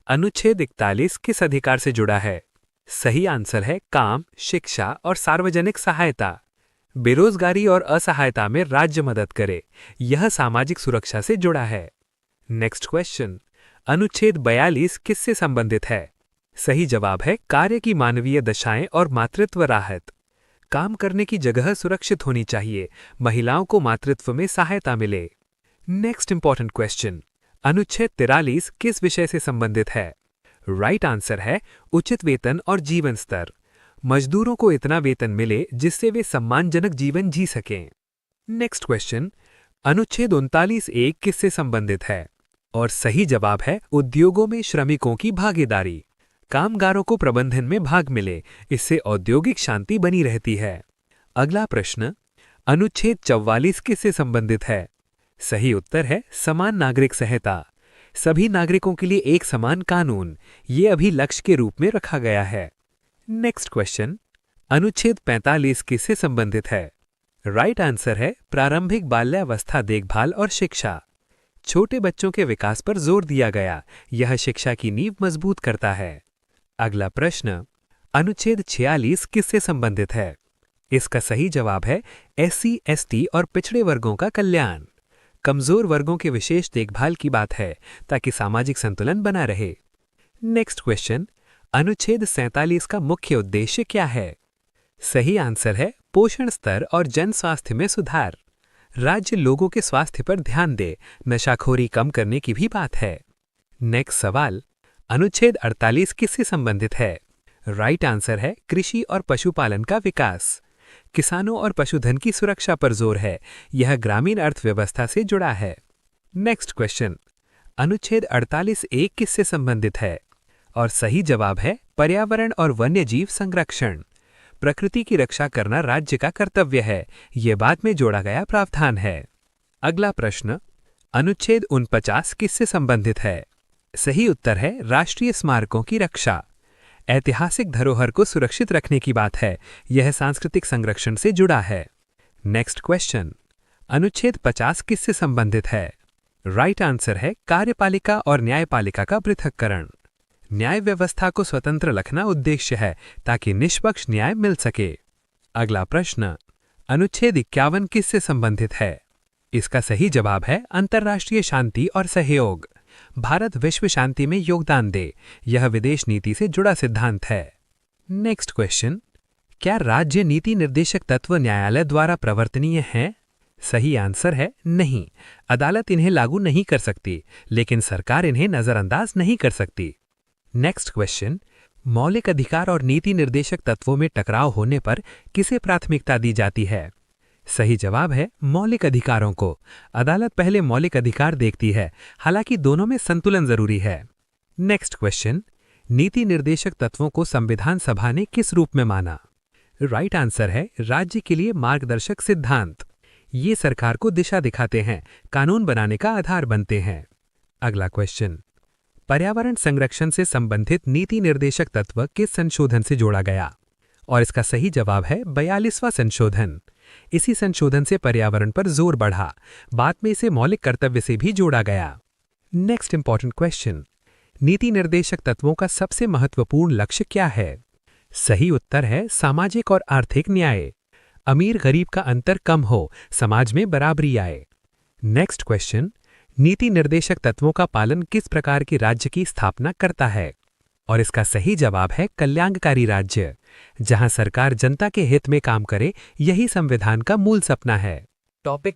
अनुच्छेद 41 किस अधिकार से जुड़ा है? सही आंसर है काम, शिक्षा और सार्वजनिक सहायता। बेरोजगारी और असहायता में राज्य मदद करे, यह सामाजिक सुरक्षा से जुड़ा है। नेक्स्ट क्वेश्चन, अनुच्छेद 42 किससे संबंधित है? सही जवाब है कार्य की मानवीय दशाएं और मातृत्व राहत। काम करने की जगह सुरक्षित होनी चाहिए, महिलाओं को मातृत्व में सहायता मिले। नेक्स्ट इंपॉर्टेंट क्वेश्चन, अनुच्छेद 43 किस विषय से संबंधित है? राइट आंसर है उचित वेतन और जीवन स्तर। मजदूरों को इतना वेतन मिले जिससे वे सम्मानजनक जीवन जी सकें। नेक्स्ट क्वेश्चन, अनुच्छेद 39A किससे संबंधित है? और सही जवाब है उद्योगों में श्रमिकों की भागीदारी। कामगारों को प्रबंधन में भाग मिले, इससे औद्योगिक शांति बनी रहती है। अगला प्रश्न, अनुच्छेद 44 किससे संबंधित है? सही उत्तर है समान नागरिक संहिता। सभी नागरिकों के लिए एक समान कानून, ये अभी लक्ष्य के रूप में रखा गया है। नेक्स्ट क्वेश्चन, अनुच्छेद 45 किससे संबंधित है? राइट आंसर है प्रारंभिक बाल्यावस्था देखभाल और शिक्षा। छोटे बच्चों के विकास पर जोर दिया गया, यह शिक्षा की नींव मजबूत करता है। अगला प्रश्न, अनुच्छेद 46 किससे संबंधित है? इसका सही जवाब है SC, ST और पिछड़े वर्गों का कल्याण। कमजोर वर्गों के विशेष देखभाल की बात है ताकि सामाजिक संतुलन बना रहे। नेक्स्ट क्वेश्चन, अनुच्छेद 47 का मुख्य उद्देश्य क्या है? सही आंसर है पोषण स्तर और जन स्वास्थ्य में सुधार। राज्य लोगों के स्वास्थ्य पर ध्यान दे, नशाखोरी कम करने की भी बात है। नेक्स्ट सवाल, अनुच्छेद 48 किससे संबंधित है? राइट आंसर है कृषि और पशुपालन का विकास। किसानों और पशुधन की सुरक्षा पर जोर है, यह ग्रामीण अर्थव्यवस्था से जुड़ा है। नेक्स्ट क्वेश्चन, अनुच्छेद 48A किससे संबंधित है? और सही जवाब है पर्यावरण और वन्यजीव संरक्षण। प्रकृति की रक्षा करना राज्य का कर्तव्य है, यह बाद में जोड़ा गया प्रावधान है। अगला प्रश्न, अनुच्छेद 49 किससे संबंधित है? सही उत्तर है राष्ट्रीय स्मारकों की रक्षा। ऐतिहासिक धरोहर को सुरक्षित रखने की बात है, यह सांस्कृतिक संरक्षण से जुड़ा है। नेक्स्ट क्वेश्चन, अनुच्छेद 50 किससे संबंधित है? राइट आंसर है कार्यपालिका और न्यायपालिका का पृथक्करण। न्याय व्यवस्था को स्वतंत्र रखना उद्देश्य है ताकि निष्पक्ष न्याय मिल सके। अगला प्रश्न, अनुच्छेद 51 किससे संबंधित है? इसका सही जवाब है अंतर्राष्ट्रीय शांति और सहयोग। भारत विश्व शांति में योगदान दे, यह विदेश नीति से जुड़ा सिद्धांत है। नेक्स्ट क्वेश्चन, क्या राज्य नीति निर्देशक तत्व न्यायालय द्वारा प्रवर्तनीय हैं? सही आंसर है नहीं, अदालत इन्हें लागू नहीं कर सकती, लेकिन सरकार इन्हें नजरअंदाज नहीं कर सकती। नेक्स्ट क्वेश्चन, मौलिक अधिकार और नीति निर्देशक तत्वों में टकराव होने पर किसे प्राथमिकता दी जाती है? सही जवाब है मौलिक अधिकारों को। अदालत पहले मौलिक अधिकार देखती है, हालांकि दोनों में संतुलन जरूरी है। नेक्स्ट क्वेश्चन, नीति निर्देशक तत्वों को संविधान सभा ने किस रूप में माना? राइट आंसर है राज्य के लिए मार्गदर्शक सिद्धांत। ये सरकार को दिशा दिखाते हैं, कानून बनाने का आधार बनते हैं। अगला क्वेश्चन, पर्यावरण संरक्षण से संबंधित नीति निर्देशक तत्व किस संशोधन से जोड़ा गया? और इसका सही जवाब है 42वां संशोधन। इसी संशोधन से पर्यावरण पर जोर बढ़ा, बाद में इसे मौलिक कर्तव्य से भी जोड़ा गया। नेक्स्ट इंपॉर्टेंट क्वेश्चन, नीति निर्देशक तत्वों का सबसे महत्वपूर्ण लक्ष्य क्या है? सही उत्तर है सामाजिक और आर्थिक न्याय। अमीर गरीब का अंतर कम हो, समाज में बराबरी आए। नेक्स्ट क्वेश्चन, नीति निर्देशक तत्वों का पालन किस प्रकार के राज्य की स्थापना करता है? और इसका सही जवाब है कल्याणकारी राज्य। जहां सरकार जनता के हित में काम करे, यही संविधान का मूल सपना है। टॉपिक